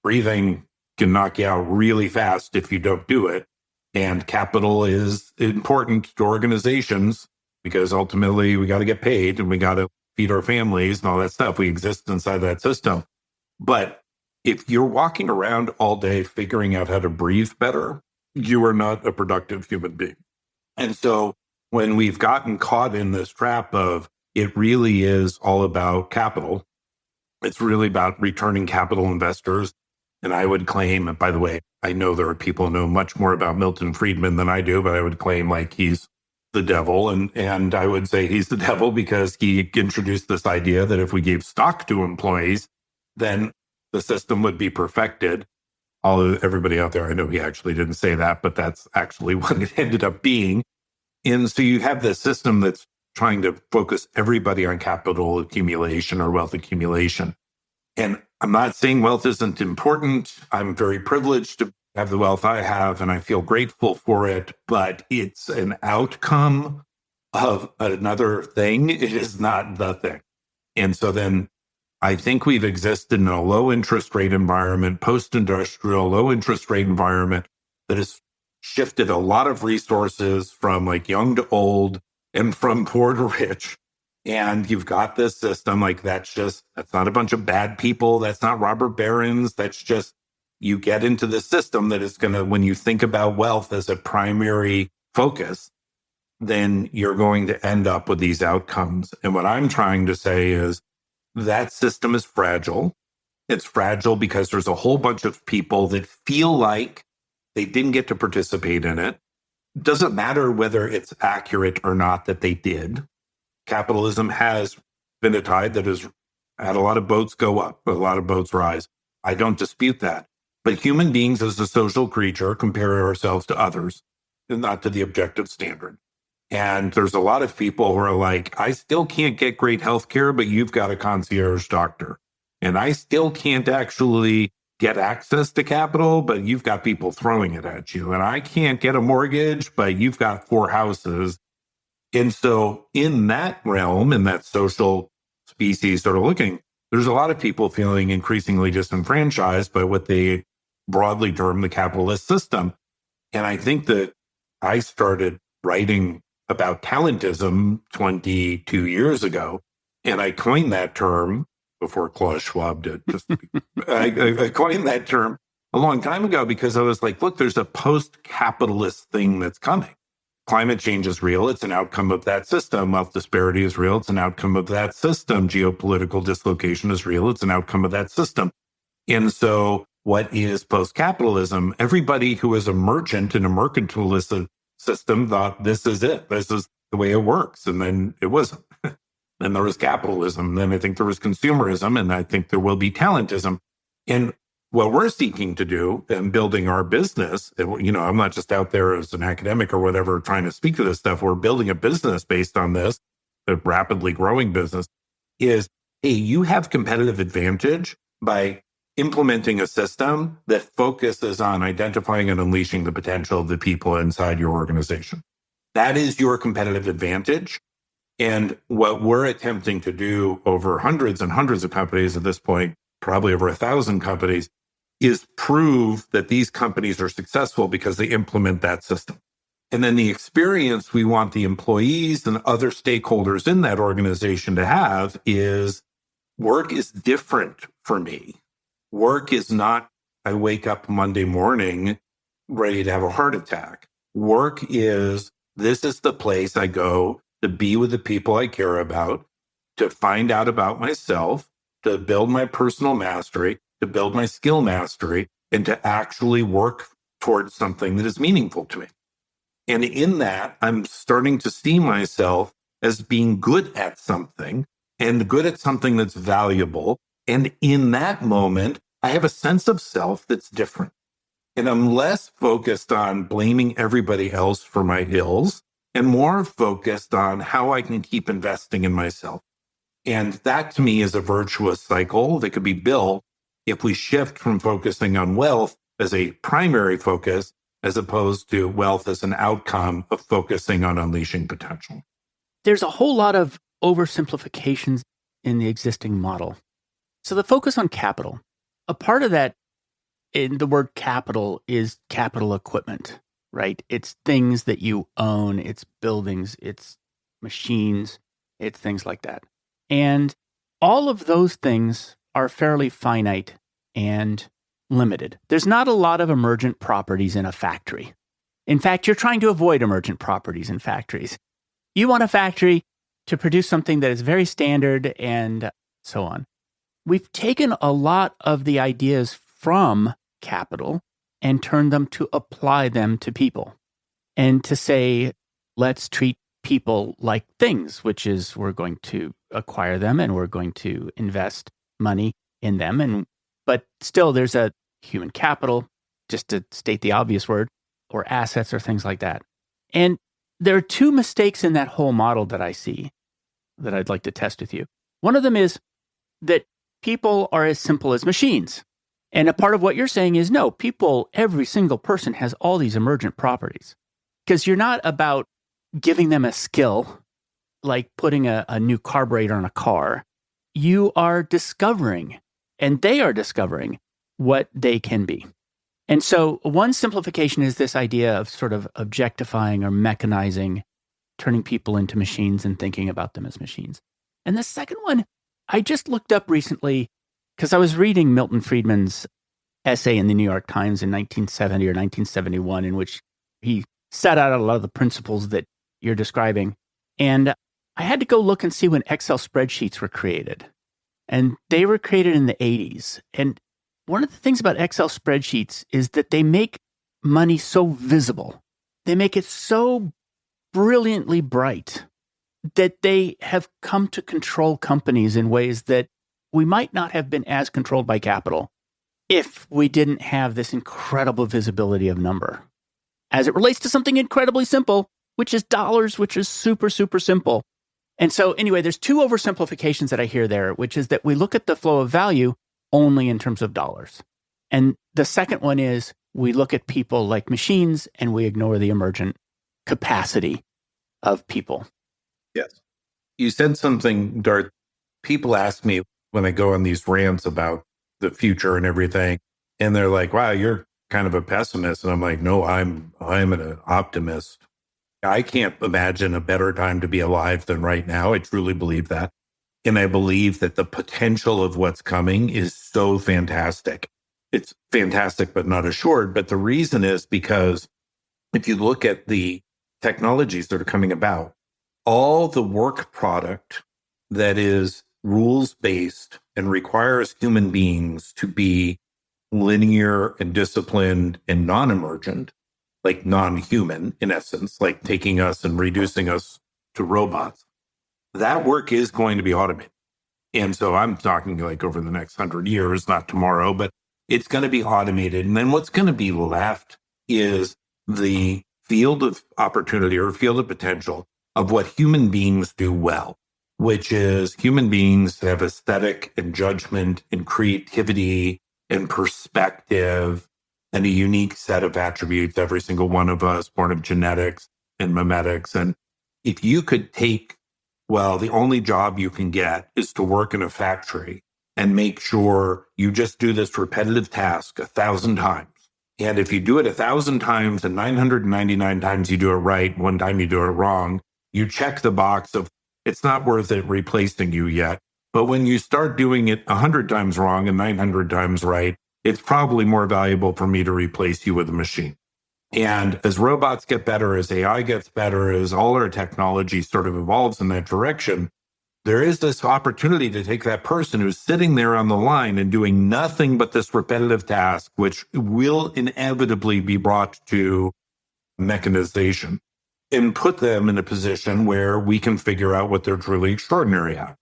Breathing can knock you out really fast if you don't do it. And capital is important to organizations because ultimately we got to get paid and we got to feed our families and all that stuff. We exist inside that system. But if you're walking around all day figuring out how to breathe better, you are not a productive human being. And so when we've gotten caught in this trap of it really is all about capital, it's really about returning capital investors. And I would claim, and by the way, I know there are people who know much more about Milton Friedman than I do, but I would claim like he's the devil. And I would say he's the devil because he introduced this idea that if we gave stock to employees, then the system would be perfected. Although everybody out there, I know he actually didn't say that, but that's actually what it ended up being. And so you have this system that's trying to focus everybody on capital accumulation or wealth accumulation. And I'm not saying wealth isn't important. I'm very privileged to have the wealth I have, and I feel grateful for it, but it's an outcome of another thing. It is not the thing. And so then I think we've existed in a low interest rate environment, post-industrial, low interest rate environment that has shifted a lot of resources from like young to old and from poor to rich. And you've got this system like that's not a bunch of bad people. That's not robber barons. That's just you get into the system that is going to, when you think about wealth as a primary focus, then you're going to end up with these outcomes. And what I'm trying to say is that system is fragile. It's fragile because there's a whole bunch of people that feel like they didn't get to participate in it. It doesn't matter whether it's accurate or not that they did. Capitalism has been a tide that has had a lot of boats go up, a lot of boats rise. I don't dispute that. But human beings as a social creature compare ourselves to others and not to the objective standard. And there's a lot of people who are like, I still can't get great health care, but you've got a concierge doctor. And I still can't actually get access to capital, but you've got people throwing it at you. And I can't get a mortgage, but you've got 4 houses. And so in that realm, in that social species sort of looking, there's a lot of people feeling increasingly disenfranchised by what they broadly term the capitalist system. And I think that I started writing about talentism 22 years ago, and I coined that term before Klaus Schwab did. I coined that term a long time ago because I was like, look, there's a post-capitalist thing that's coming. Climate change is real. It's an outcome of that system. Wealth disparity is real. It's an outcome of that system. Geopolitical dislocation is real. It's an outcome of that system. And so what is post-capitalism? Everybody who is a merchant in a mercantilist system thought this is it. This is the way it works. And then it wasn't. Then there was capitalism. Then I think there was consumerism. And I think there will be talentism. And what we're seeking to do in building our business, I'm not just out there as an academic or whatever trying to speak to this stuff. We're building a business based on this, a rapidly growing business, is, hey, you have competitive advantage by implementing a system that focuses on identifying and unleashing the potential of the people inside your organization. That is your competitive advantage. And what we're attempting to do over hundreds and hundreds of companies at this point, probably over 1,000 companies, is prove that these companies are successful because they implement that system. And then the experience we want the employees and other stakeholders in that organization to have is work is different for me. Work is not, I wake up Monday morning ready to have a heart attack. Work is, this is the place I go to be with the people I care about, to find out about myself, to build my personal mastery, to build my skill mastery, and to actually work towards something that is meaningful to me. And in that, I'm starting to see myself as being good at something and good at something that's valuable. And in that moment, I have a sense of self that's different. And I'm less focused on blaming everybody else for my ills and more focused on how I can keep investing in myself. And that to me is a virtuous cycle that could be built if we shift from focusing on wealth as a primary focus, as opposed to wealth as an outcome of focusing on unleashing potential. There's a whole lot of oversimplifications in the existing model. So the focus on capital, a part of that in the word capital is capital equipment, right? It's things that you own, it's buildings, it's machines, it's things like that. And all of those things are fairly finite and limited. There's not a lot of emergent properties in a factory. In fact, you're trying to avoid emergent properties in factories. You want a factory to produce something that is very standard and so on. We've taken a lot of the ideas from capital and turned them to apply them to people and to say, let's treat people like things, which is we're going to acquire them and we're going to invest money in them. But still, there's a human capital, just to state the obvious word, or assets or things like that. And there are two mistakes in that whole model that I see that I'd like to test with you. One of them is that people are as simple as machines. And a part of what you're saying is, no, people, every single person has all these emergent properties. Because you're not about giving them a skill, like putting a new carburetor on a car. You are discovering, and they are discovering, what they can be. And so one simplification is this idea of sort of objectifying or mechanizing, turning people into machines and thinking about them as machines. And the second one, I just looked up recently because I was reading Milton Friedman's essay in the New York Times in 1970 or 1971, in which he set out a lot of the principles that you're describing. And I had to go look and see when Excel spreadsheets were created. And they were created in the 80s. And one of the things about Excel spreadsheets is that they make money so visible. They make it so brilliantly bright that they have come to control companies in ways that we might not have been as controlled by capital if we didn't have this incredible visibility of number. As it relates to something incredibly simple, which is dollars, which is super, super simple. And so anyway, there's two oversimplifications that I hear there, which is that we look at the flow of value only in terms of dollars. And the second one is we look at people like machines and we ignore the emergent capacity of people. Yes. You said something, Dart. People ask me when I go on these rants about the future and everything, and they're like, wow, you're kind of a pessimist. And I'm like, no, I'm an optimist. I can't imagine a better time to be alive than right now. I truly believe that. And I believe that the potential of what's coming is so fantastic. It's fantastic, but not assured. But the reason is because if you look at the technologies that are coming about, all the work product that is rules based and requires human beings to be linear and disciplined and non emergent, like non human in essence, like taking us and reducing us to robots, that work is going to be automated. And so I'm talking like over the next 100 years, not tomorrow, but it's going to be automated. And then what's going to be left is the field of opportunity or field of potential of what human beings do well, which is human beings have aesthetic and judgment and creativity and perspective and a unique set of attributes, every single one of us born of genetics and memetics. And if you could take, well, the only job you can get is to work in a factory and make sure you just do this repetitive task 1,000 times. And if you do it 1,000 times and 999 times you do it right, one time you do it wrong, you check the box of it's not worth it replacing you yet. But when you start doing it 100 times wrong and 900 times right, it's probably more valuable for me to replace you with a machine. And as robots get better, as AI gets better, as all our technology sort of evolves in that direction, there is this opportunity to take that person who's sitting there on the line and doing nothing but this repetitive task, which will inevitably be brought to mechanization, and put them in a position where we can figure out what they're truly extraordinary at.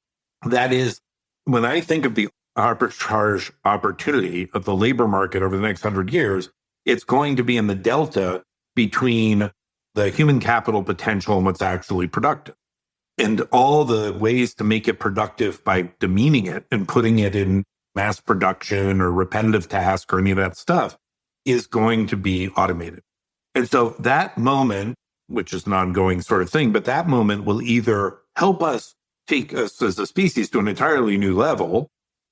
That is, when I think of the arbitrage opportunity of the labor market over the next 100 years, it's going to be in the delta between the human capital potential and what's actually productive. And all the ways to make it productive by demeaning it and putting it in mass production or repetitive task or any of that stuff is going to be automated. And so that moment, which is an ongoing sort of thing, but that moment will either help us take us as a species to an entirely new level,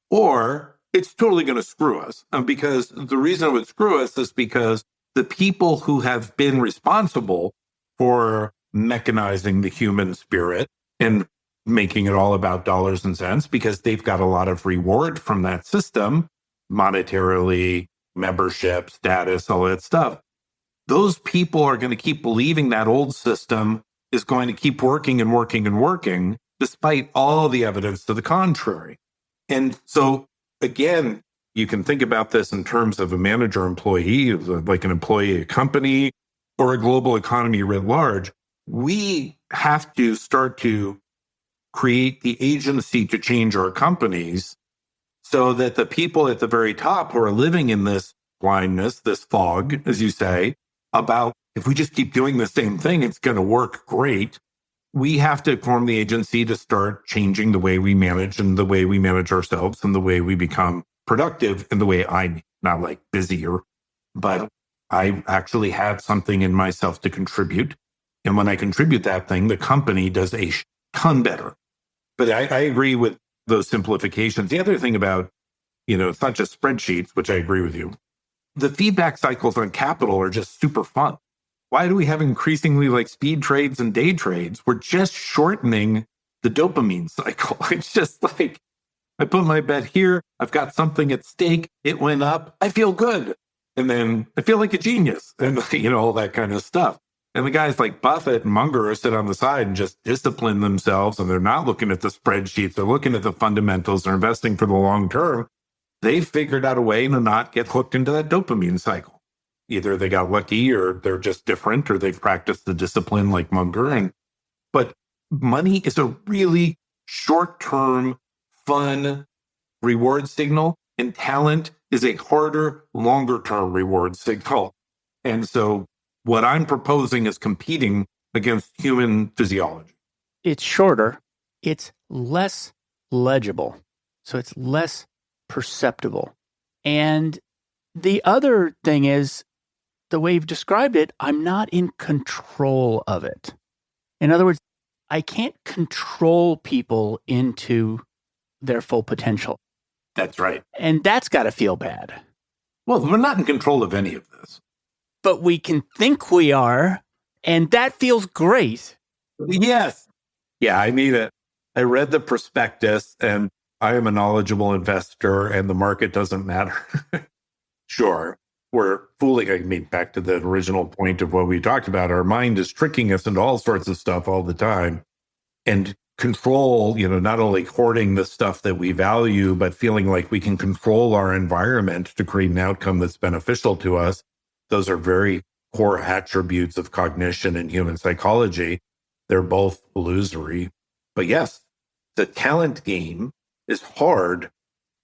or it's totally going to screw us. Because the reason it would screw us is because the people who have been responsible for mechanizing the human spirit and making it all about dollars and cents, because they've got a lot of reward from that system, monetarily, membership, status, all that stuff. Those people are going to keep believing that old system is going to keep working and working and working, despite all the evidence to the contrary. And so, again, you can think about this in terms of a manager-employee, like an employee, a company, or a global economy writ large. We have to start to create the agency to change our companies so that the people at the very top who are living in this blindness, this fog, as you say, about if we just keep doing the same thing, it's going to work great. We have to form the agency to start changing the way we manage and the way we manage ourselves and the way we become productive and the way not like busier, but I actually have something in myself to contribute. And when I contribute that thing, the company does a ton better. But I agree with those simplifications. The other thing about, it's not just spreadsheets, which I agree with you. The feedback cycles on capital are just super fun. Why do we have increasingly like speed trades and day trades? We're just shortening the dopamine cycle. It's just like, I put my bet here. I've got something at stake. It went up. I feel good. And then I feel like a genius and, all that kind of stuff. And the guys like Buffett and Munger sit on the side and just discipline themselves. And they're not looking at the spreadsheets. They're looking at the fundamentals. They're investing for the long term. They've figured out a way to not get hooked into that dopamine cycle. Either they got lucky or they're just different or they've practiced the discipline like Munger. But money is a really short-term, fun reward signal, and talent is a harder, longer-term reward signal. And so what I'm proposing is competing against human physiology. It's shorter. It's less legible. So it's less perceptible. And the other thing is, the way you've described it, I'm not in control of it. In other words, I can't control people into their full potential. That's right. And that's got to feel bad. Well, we're not in control of any of this. But we can think we are, and that feels great. Yes. Yeah, I read the prospectus, and I am a knowledgeable investor, and the market doesn't matter. Sure, we're fooling. I mean, back to the original point of what we talked about, our mind is tricking us into all sorts of stuff all the time. And control, not only hoarding the stuff that we value, but feeling like we can control our environment to create an outcome that's beneficial to us. Those are very core attributes of cognition and human psychology. They're both illusory. But yes, the talent game is hard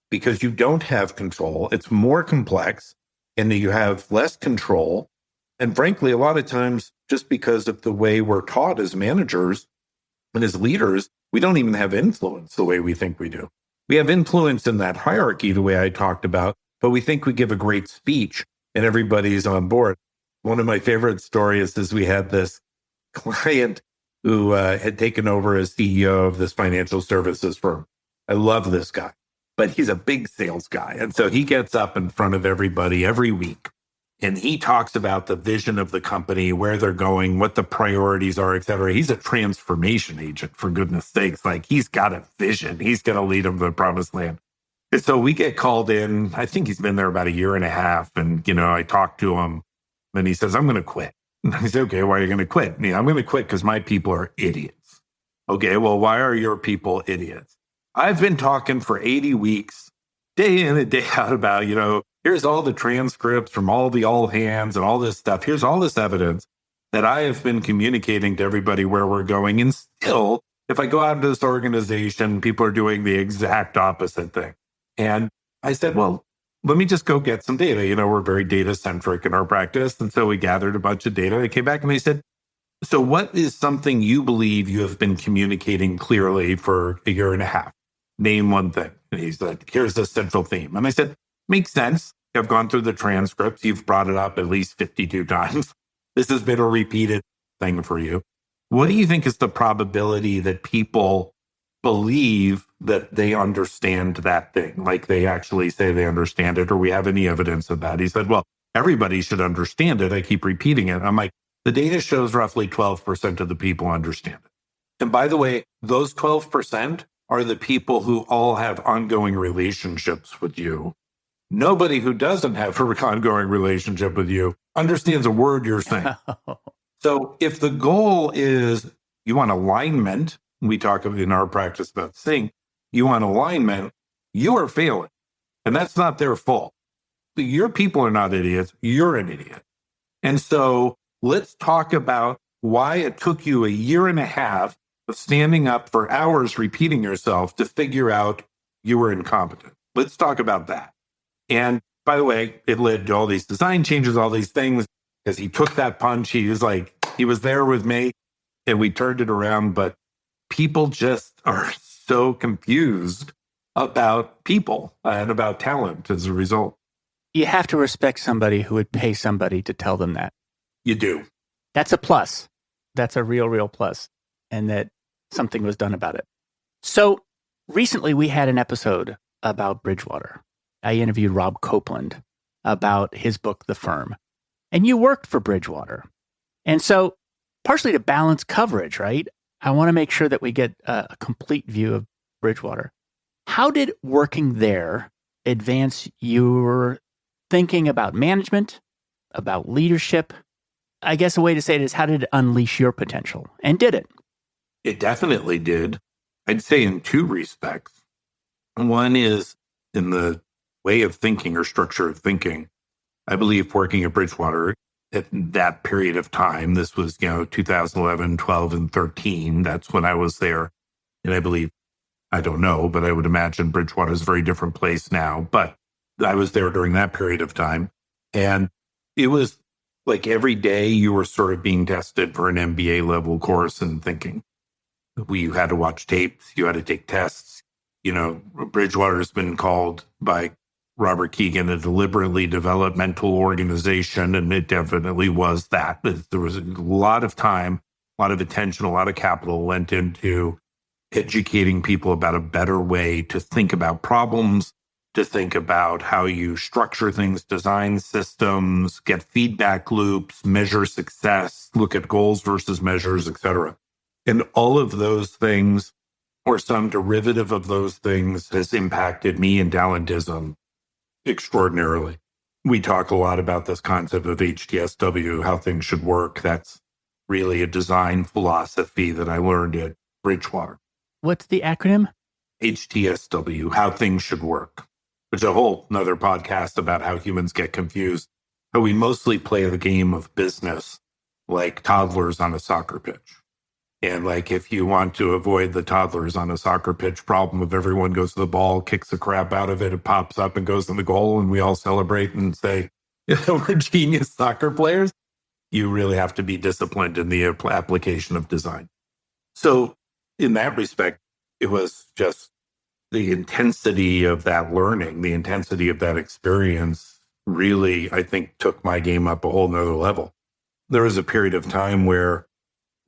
because you don't have control. It's more complex and you have less control. And frankly, a lot of times, just because of the way we're taught as managers and as leaders, we don't even have influence the way we think we do. We have influence in that hierarchy, the way I talked about, but we think we give a great speech and everybody's on board. One of my favorite stories is we had this client who had taken over as CEO of this financial services firm. I love this guy, but he's a big sales guy. And so he gets up in front of everybody every week and he talks about the vision of the company, where they're going, what the priorities are, et cetera. He's a transformation agent, for goodness sakes. Like, he's got a vision. He's going to lead them to the promised land. And so we get called in. I think he's been there about a year and a half. And, I talked to him and he says, I'm going to quit. And I said, okay, why are you going to quit? And I'm going to quit because my people are idiots. Okay, well, why are your people idiots? I've been talking for 80 weeks, day in and day out about, here's all the transcripts from all the all hands and all this stuff. Here's all this evidence that I have been communicating to everybody where we're going. And still, if I go out into this organization, people are doing the exact opposite thing. And I said, well, let me just go get some data. We're very data centric in our practice. And so we gathered a bunch of data. They came back and they said, so what is something you believe you have been communicating clearly for a year and a half? Name one thing. And he said, here's the central theme. And I said, makes sense. I've gone through the transcripts. You've brought it up at least 52 times. This has been a repeated thing for you. What do you think is the probability that people believe that they understand that thing? Like, they actually say they understand it, or we have any evidence of that? He said, well, everybody should understand it. I keep repeating it. I'm like, the data shows roughly 12% of the people understand it. And by the way, those 12% are the people who all have ongoing relationships with you. Nobody who doesn't have an ongoing relationship with you understands a word you're saying. So if the goal is you want alignment, we talk in our practice about sync, you want alignment, you are failing. And that's not their fault. Your people are not idiots. You're an idiot. And so let's talk about why it took you a year and a half of standing up for hours repeating yourself to figure out you were incompetent. Let's talk about that. And by the way, it led to all these design changes, all these things, because he took that punch. He was there with me and we turned it around. But people just are so confused about people and about talent as a result. You have to respect somebody who would pay somebody to tell them that. You do. That's a plus. That's a real plus. And that something was done about it. So recently we had an episode about Bridgewater. I interviewed Rob Copeland about his book, The Firm. And you worked for Bridgewater. And so partially to balance coverage, right? I want to make sure that we get a complete view of Bridgewater. How did working there advance your thinking about management, about leadership? I guess a way to say it is, how did it unleash your potential? And did it? It definitely did. I'd say in two respects. One is in the way of thinking or structure of thinking. I believe working at Bridgewater at that period of time, this was, 2011, 12, and 13. That's when I was there. And I believe, I don't know, but I would imagine Bridgewater is a very different place now. But I was there during that period of time. And it was like every day you were sort of being tested for an MBA level course in thinking. You had to watch tapes. You had to take tests. Bridgewater has been called by Robert Keegan a deliberately developmental organization, and it definitely was that. There was a lot of time, a lot of attention, a lot of capital went into educating people about a better way to think about problems, to think about how you structure things, design systems, get feedback loops, measure success, look at goals versus measures, etc. And all of those things, or some derivative of those things, has impacted me and Talentism extraordinarily. We talk a lot about this concept of HTSW, how things should work. That's really a design philosophy that I learned at Bridgewater. What's the acronym? HTSW, how things should work. There's a whole another podcast about how humans get confused. But we mostly play the game of business like toddlers on a soccer pitch. And like, if you want to avoid the toddlers on a soccer pitch problem of everyone goes to the ball, kicks the crap out of it, it pops up and goes in the goal, and we all celebrate and say, we're genius soccer players, you really have to be disciplined in the application of design. So in that respect, it was just the intensity of that learning, the intensity of that experience really, I think, took my game up a whole nother level. There was a period of time where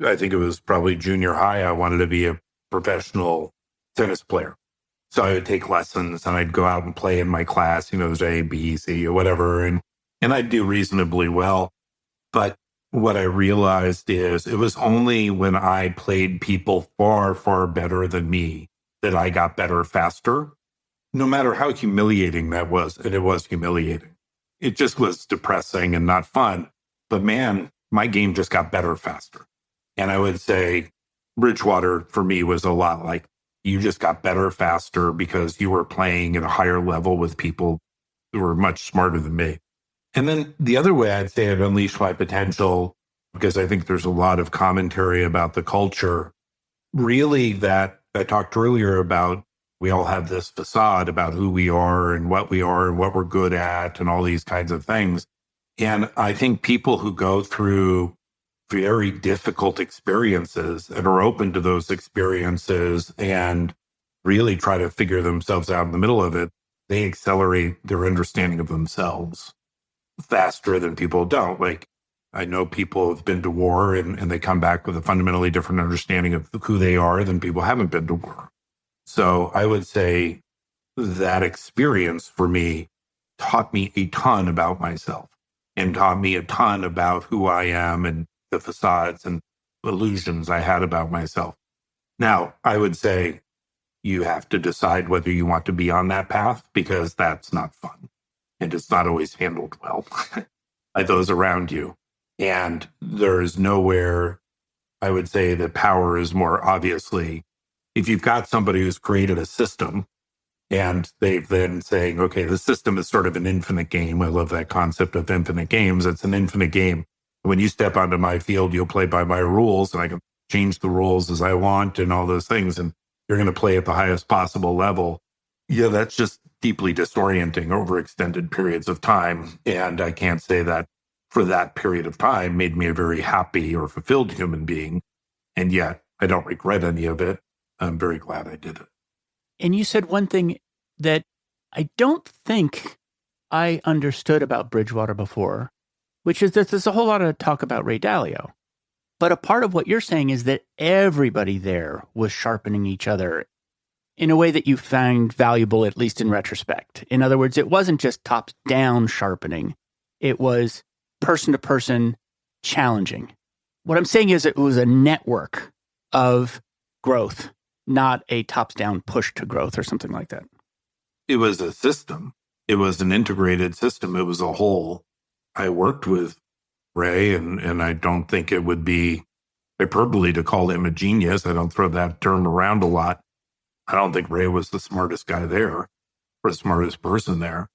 I think it was probably junior high, I wanted to be a professional tennis player. So I would take lessons and I'd go out and play in my class, there's A, B, C, or whatever. And I'd do reasonably well. But what I realized is it was only when I played people far, far better than me that I got better faster, no matter how humiliating that was. And it was humiliating. It just was depressing and not fun. But man, my game just got better faster. And I would say Bridgewater for me was a lot like you just got better faster because you were playing at a higher level with people who were much smarter than me. And then the other way I'd say it unleashed my potential, because I think there's a lot of commentary about the culture, really, that I talked earlier about. We all have this facade about who we are and what we're good at and all these kinds of things. And I think people who go through very difficult experiences and are open to those experiences and really try to figure themselves out in the middle of it, they accelerate their understanding of themselves faster than people don't. Like, I know people have been to war and they come back with a fundamentally different understanding of who they are than people who haven't been to war. So I would say that experience for me taught me a ton about myself and taught me a ton about who I am and the facades and illusions I had about myself. Now, I would say you have to decide whether you want to be on that path, because that's not fun. And it's not always handled well by those around you. And there is nowhere, I would say, that power is more obviously, if you've got somebody who's created a system and they've then saying, okay, the system is sort of an infinite game. I love that concept of infinite games. It's an infinite game. When you step onto my field, you'll play by my rules, and I can change the rules as I want and all those things. And you're going to play at the highest possible level. Yeah, that's just deeply disorienting over extended periods of time. And I can't say that for that period of time made me a very happy or fulfilled human being. And yet I don't regret any of it. I'm very glad I did it. And you said one thing that I don't think I understood about Bridgewater before, which is that there's a whole lot of talk about Ray Dalio. But a part of what you're saying is that everybody there was sharpening each other in a way that you found valuable, at least in retrospect. In other words, it wasn't just top-down sharpening. It was person-to-person challenging. What I'm saying is it was a network of growth, not a tops-down push to growth or something like that. It was a system. It was an integrated system. It was a whole. I worked with Ray, and I don't think it would be hyperbole to call him a genius. I don't throw that term around a lot. I don't think Ray was the smartest guy there or the smartest person there.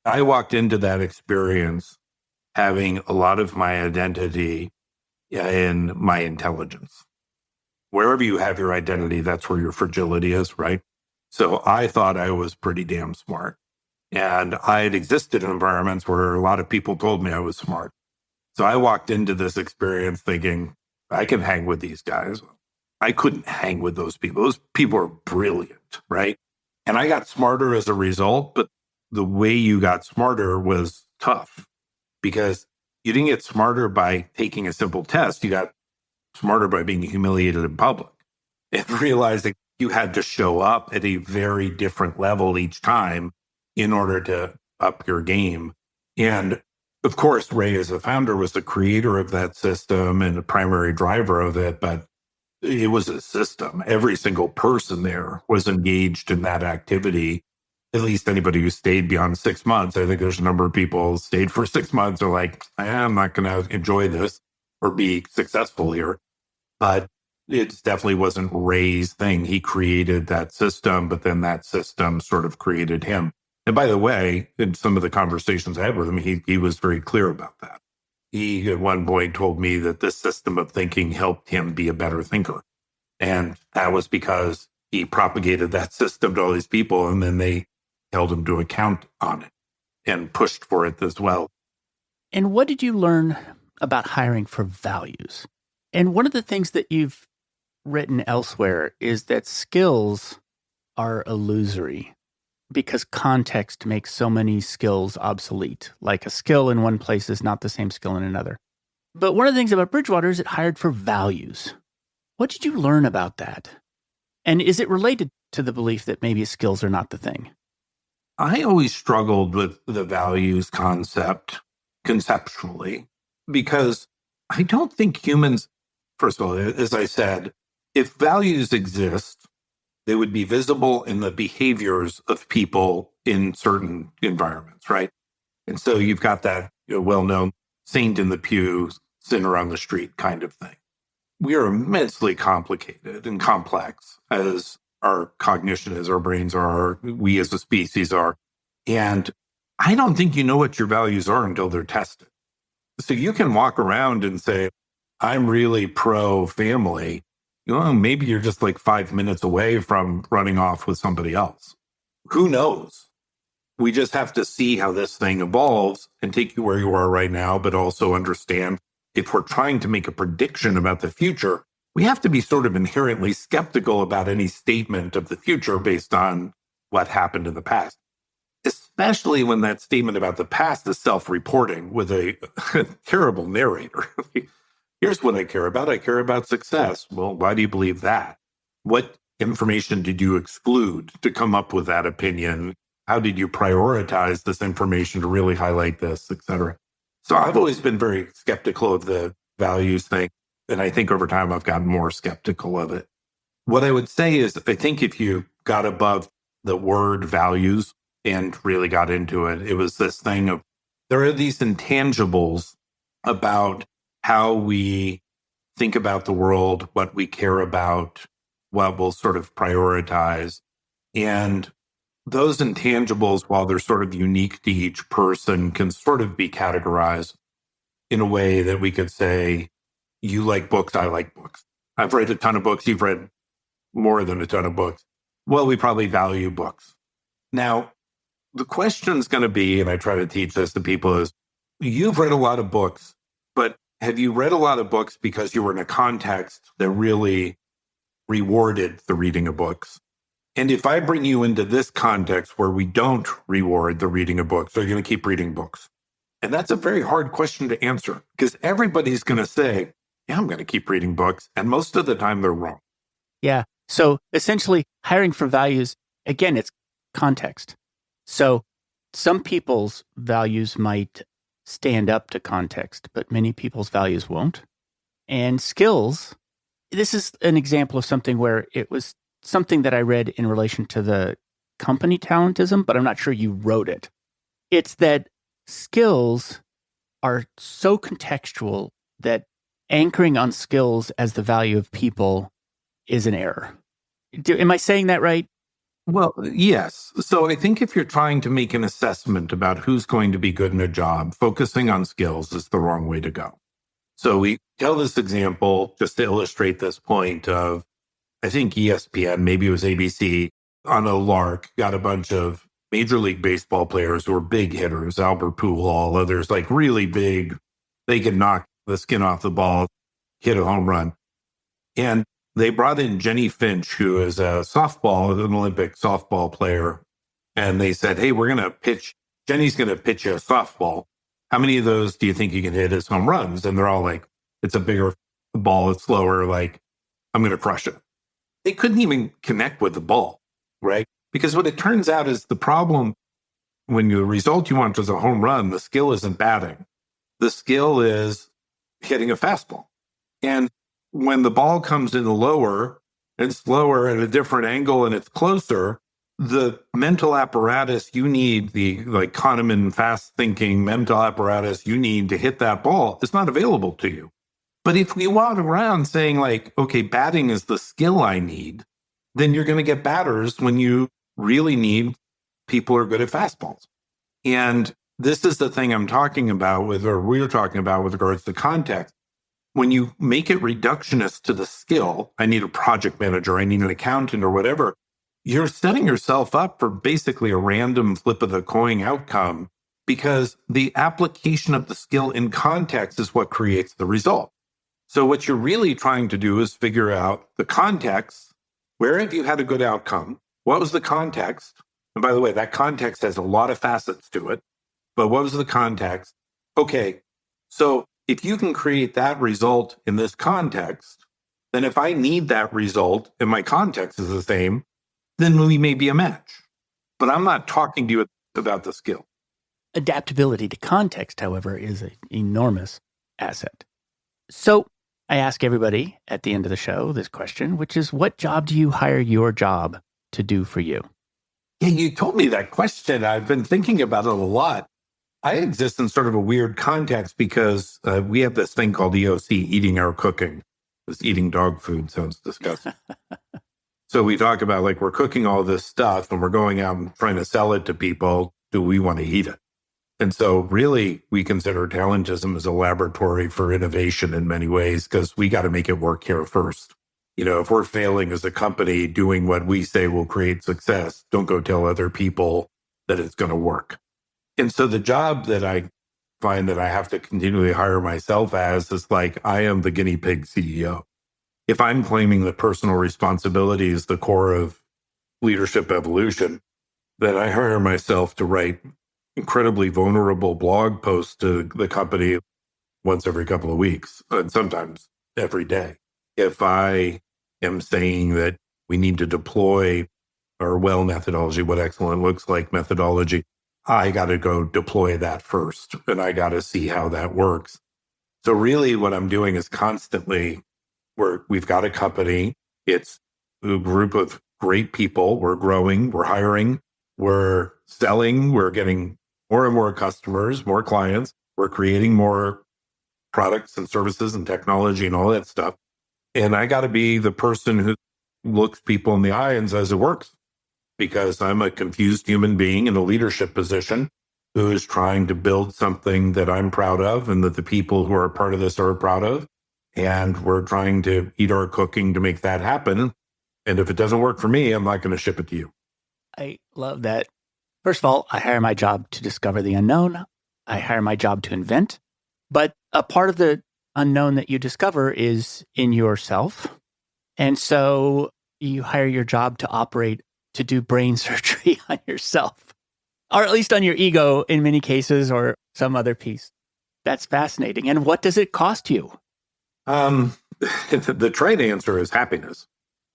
I walked into that experience having a lot of my identity in my intelligence. Wherever you have your identity, that's where your fragility is, right? So I thought I was pretty damn smart. And I had existed in environments where a lot of people told me I was smart. So I walked into this experience thinking, I can hang with these guys. I couldn't hang with those people. Those people are brilliant, right? And I got smarter as a result, but the way you got smarter was tough because you didn't get smarter by taking a simple test. You got smarter by being humiliated in public and realizing you had to show up at a very different level each time in order to up your game. And of course, Ray, as a founder, was the creator of that system and the primary driver of it, but it was a system. Every single person there was engaged in that activity. At least anybody who stayed beyond 6 months. I think there's a number of people who stayed for 6 months are like, I'm not going to enjoy this or be successful here. But it definitely wasn't Ray's thing. He created that system, but then that system sort of created him. And by the way, in some of the conversations I had with him, he was very clear about that. He at one point told me that this system of thinking helped him be a better thinker. And that was because he propagated that system to all these people, and then they held him to account on it and pushed for it as well. And what did you learn about hiring for values? And one of the things that you've written elsewhere is that skills are illusory because context makes so many skills obsolete. Like a skill in one place is not the same skill in another. But one of the things about Bridgewater is it hired for values. What did you learn about that? And is it related to the belief that maybe skills are not the thing? I always struggled with the values concept conceptually because I don't think humans, first of all, as I said, if values exist, they would be visible in the behaviors of people in certain environments, right? And so you've got that well-known saint in the pew, sinner on the street kind of thing. We are immensely complicated and complex as our cognition, as our brains are, we as a species are. And I don't think you know what your values are until they're tested. So you can walk around and say, I'm really pro-family. Maybe you're just like 5 minutes away from running off with somebody else. Who knows? We just have to see how this thing evolves and take you where you are right now, but also understand if we're trying to make a prediction about the future, we have to be sort of inherently skeptical about any statement of the future based on what happened in the past, especially when that statement about the past is self-reporting with a terrible narrator. Here's what I care about. I care about success. Well, why do you believe that? What information did you exclude to come up with that opinion? How did you prioritize this information to really highlight this, et cetera? So I've always been very skeptical of the values thing. And I think over time, I've gotten more skeptical of it. What I would say is, I think if you got above the word values and really got into it, it was this thing of there are these intangibles about how we think about the world, what we care about, what we'll sort of prioritize. And those intangibles, while they're sort of unique to each person, can sort of be categorized in a way that we could say, you like books, I like books. I've read a ton of books, you've read more than a ton of books. Well, we probably value books. Now, the question's going to be, and I try to teach this to people, is you've read a lot of books, but have you read a lot of books because you were in a context that really rewarded the reading of books? And if I bring you into this context where we don't reward the reading of books, are you going to keep reading books? And that's a very hard question to answer because everybody's going to say, yeah, I'm going to keep reading books. And most of the time they're wrong. Yeah. So essentially hiring for values, again, it's context. So some people's values might stand up to context, but many people's values won't. And skills, this is an example of something where it was something that I read in relation to the company Talentism, but I'm not sure you wrote it. It's that skills are so contextual that anchoring on skills as the value of people is an error. Am I saying that right? Well, yes. So I think if you're trying to make an assessment about who's going to be good in a job, focusing on skills is the wrong way to go. So we tell this example just to illustrate this point of, I think ESPN, maybe it was ABC, on a lark, got a bunch of Major League Baseball players who were big hitters, Albert Pujols, others like really big, they could knock the skin off the ball, hit a home run. And they brought in Jenny Finch, who is an Olympic softball player. And they said, hey, Jenny's going to pitch you a softball. How many of those do you think you can hit as home runs? And they're all like, it's a bigger the ball is slower, like I'm going to crush it. They couldn't even connect with the ball, right? Because what it turns out is the problem when the result you want is a home run, the skill isn't batting. The skill is hitting a fastball. And when the ball comes in lower and slower at a different angle and it's closer, the mental apparatus you need, the like Kahneman fast thinking mental apparatus you need to hit that ball is not available to you. But if we walk around saying like, okay, batting is the skill I need, then you're going to get batters when you really need people who are good at fastballs. And this is the thing I'm talking about with, or we're talking about with regards to context. When you make it reductionist to the skill, I need a project manager, I need an accountant or whatever, you're setting yourself up for basically a random flip of the coin outcome because the application of the skill in context is what creates the result. So what you're really trying to do is figure out the context. Where have you had a good outcome? What was the context? And by the way, that context has a lot of facets to it. But what was the context? Okay, so if you can create that result in this context, then if I need that result and my context is the same, then we may be a match. But I'm not talking to you about the skill. Adaptability to context, however, is an enormous asset. So I ask everybody at the end of the show this question, which is, what job do you hire your job to do for you? Yeah, you told me that question. I've been thinking about it a lot. I exist in sort of a weird context because we have this thing called EOC, eating our cooking. This eating dog food sounds disgusting. So we talk about like we're cooking all this stuff and we're going out and trying to sell it to people. Do we want to eat it? And so really we consider Talentism as a laboratory for innovation in many ways because we got to make it work here first. You know, if we're failing as a company doing what we say will create success, don't go tell other people that it's going to work. And so the job that I find that I have to continually hire myself as is like, I am the guinea pig CEO. If I'm claiming that personal responsibility is the core of leadership evolution, then I hire myself to write incredibly vulnerable blog posts to the company once every couple of weeks, and sometimes every day. If I am saying that we need to deploy our well methodology, what excellent looks like methodology, I got to go deploy that first, and I got to see how that works. So really what I'm doing is constantly, we've got a company, it's a group of great people, we're growing, we're hiring, we're selling, we're getting more and more customers, more clients, we're creating more products and services and technology and all that stuff. And I got to be the person who looks people in the eye and says it works, because I'm a confused human being in a leadership position who is trying to build something that I'm proud of and that the people who are part of this are proud of. And we're trying to eat our cooking to make that happen. And if it doesn't work for me, I'm not going to ship it to you. I love that. First of all, I hire my job to discover the unknown. I hire my job to invent. But a part of the unknown that you discover is in yourself. And so you hire your job to operate, to do brain surgery on yourself, or at least on your ego in many cases, or some other piece. That's fascinating. And what does it cost you? The trite answer is happiness.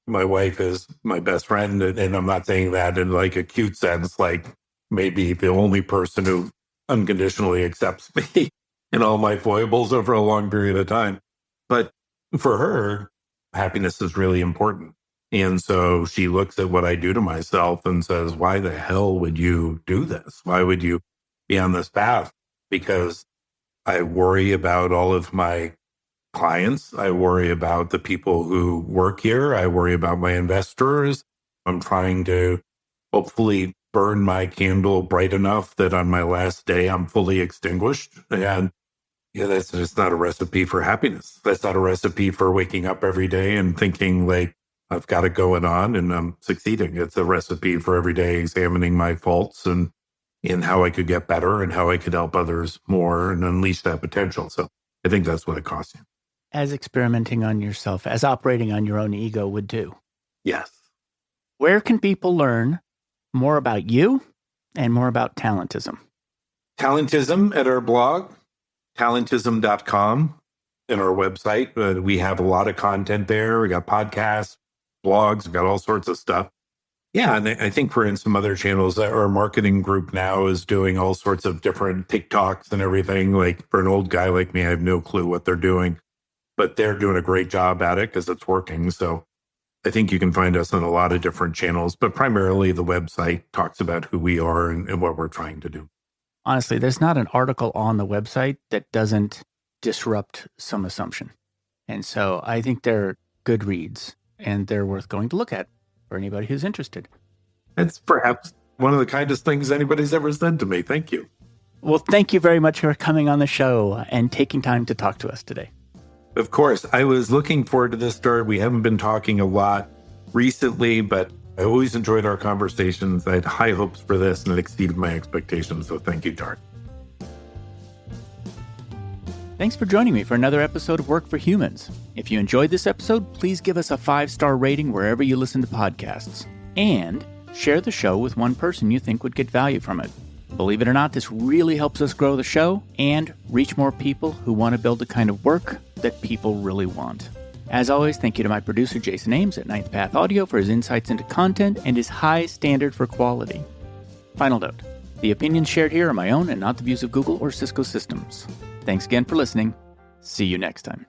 My wife is my best friend, and I'm not saying that in like a cute sense, like maybe the only person who unconditionally accepts me and all my foibles over a long period of time. But for her, happiness is really important. And so she looks at what I do to myself and says, why the hell would you do this? Why would you be on this path? Because I worry about all of my clients. I worry about the people who work here. I worry about my investors. I'm trying to hopefully burn my candle bright enough that on my last day, I'm fully extinguished. And yeah, that's just not a recipe for happiness. That's not a recipe for waking up every day and thinking like, I've got it going on and I'm succeeding. It's a recipe for every day examining my faults and how I could get better and how I could help others more and unleash that potential. So I think that's what it costs you. As experimenting on yourself, as operating on your own ego would do. Yes. Where can people learn more about you and more about Talentism? Talentism at our blog, talentism.com. in our website. We have a lot of content there. We got podcasts, blogs, we got all sorts of stuff. Yeah, and I think we're in some other channels. Our marketing group now is doing all sorts of different TikToks and everything. Like for an old guy like me, I have no clue what they're doing, but they're doing a great job at it because it's working. So I think you can find us on a lot of different channels, but primarily the website talks about who we are and what we're trying to do. Honestly, there's not an article on the website that doesn't disrupt some assumption. And so I think they're good reads and they're worth going to look at for anybody who's interested. It's perhaps one of the kindest things anybody's ever said to me. Thank you. Well, thank you very much for coming on the show and taking time to talk to us today. Of course, I was looking forward to this story. We haven't been talking a lot recently, but I always enjoyed our conversations. I had high hopes for this and it exceeded my expectations. So thank you, Dart. Thanks for joining me for another episode of Work for Humans. If you enjoyed this episode, please give us a 5-star rating wherever you listen to podcasts. And share the show with one person you think would get value from it. Believe it or not, this really helps us grow the show and reach more people who want to build the kind of work that people really want. As always, thank you to my producer, Jason Ames at Ninth Path Audio for his insights into content and his high standard for quality. Final note, the opinions shared here are my own and not the views of Google or Cisco Systems. Thanks again for listening. See you next time.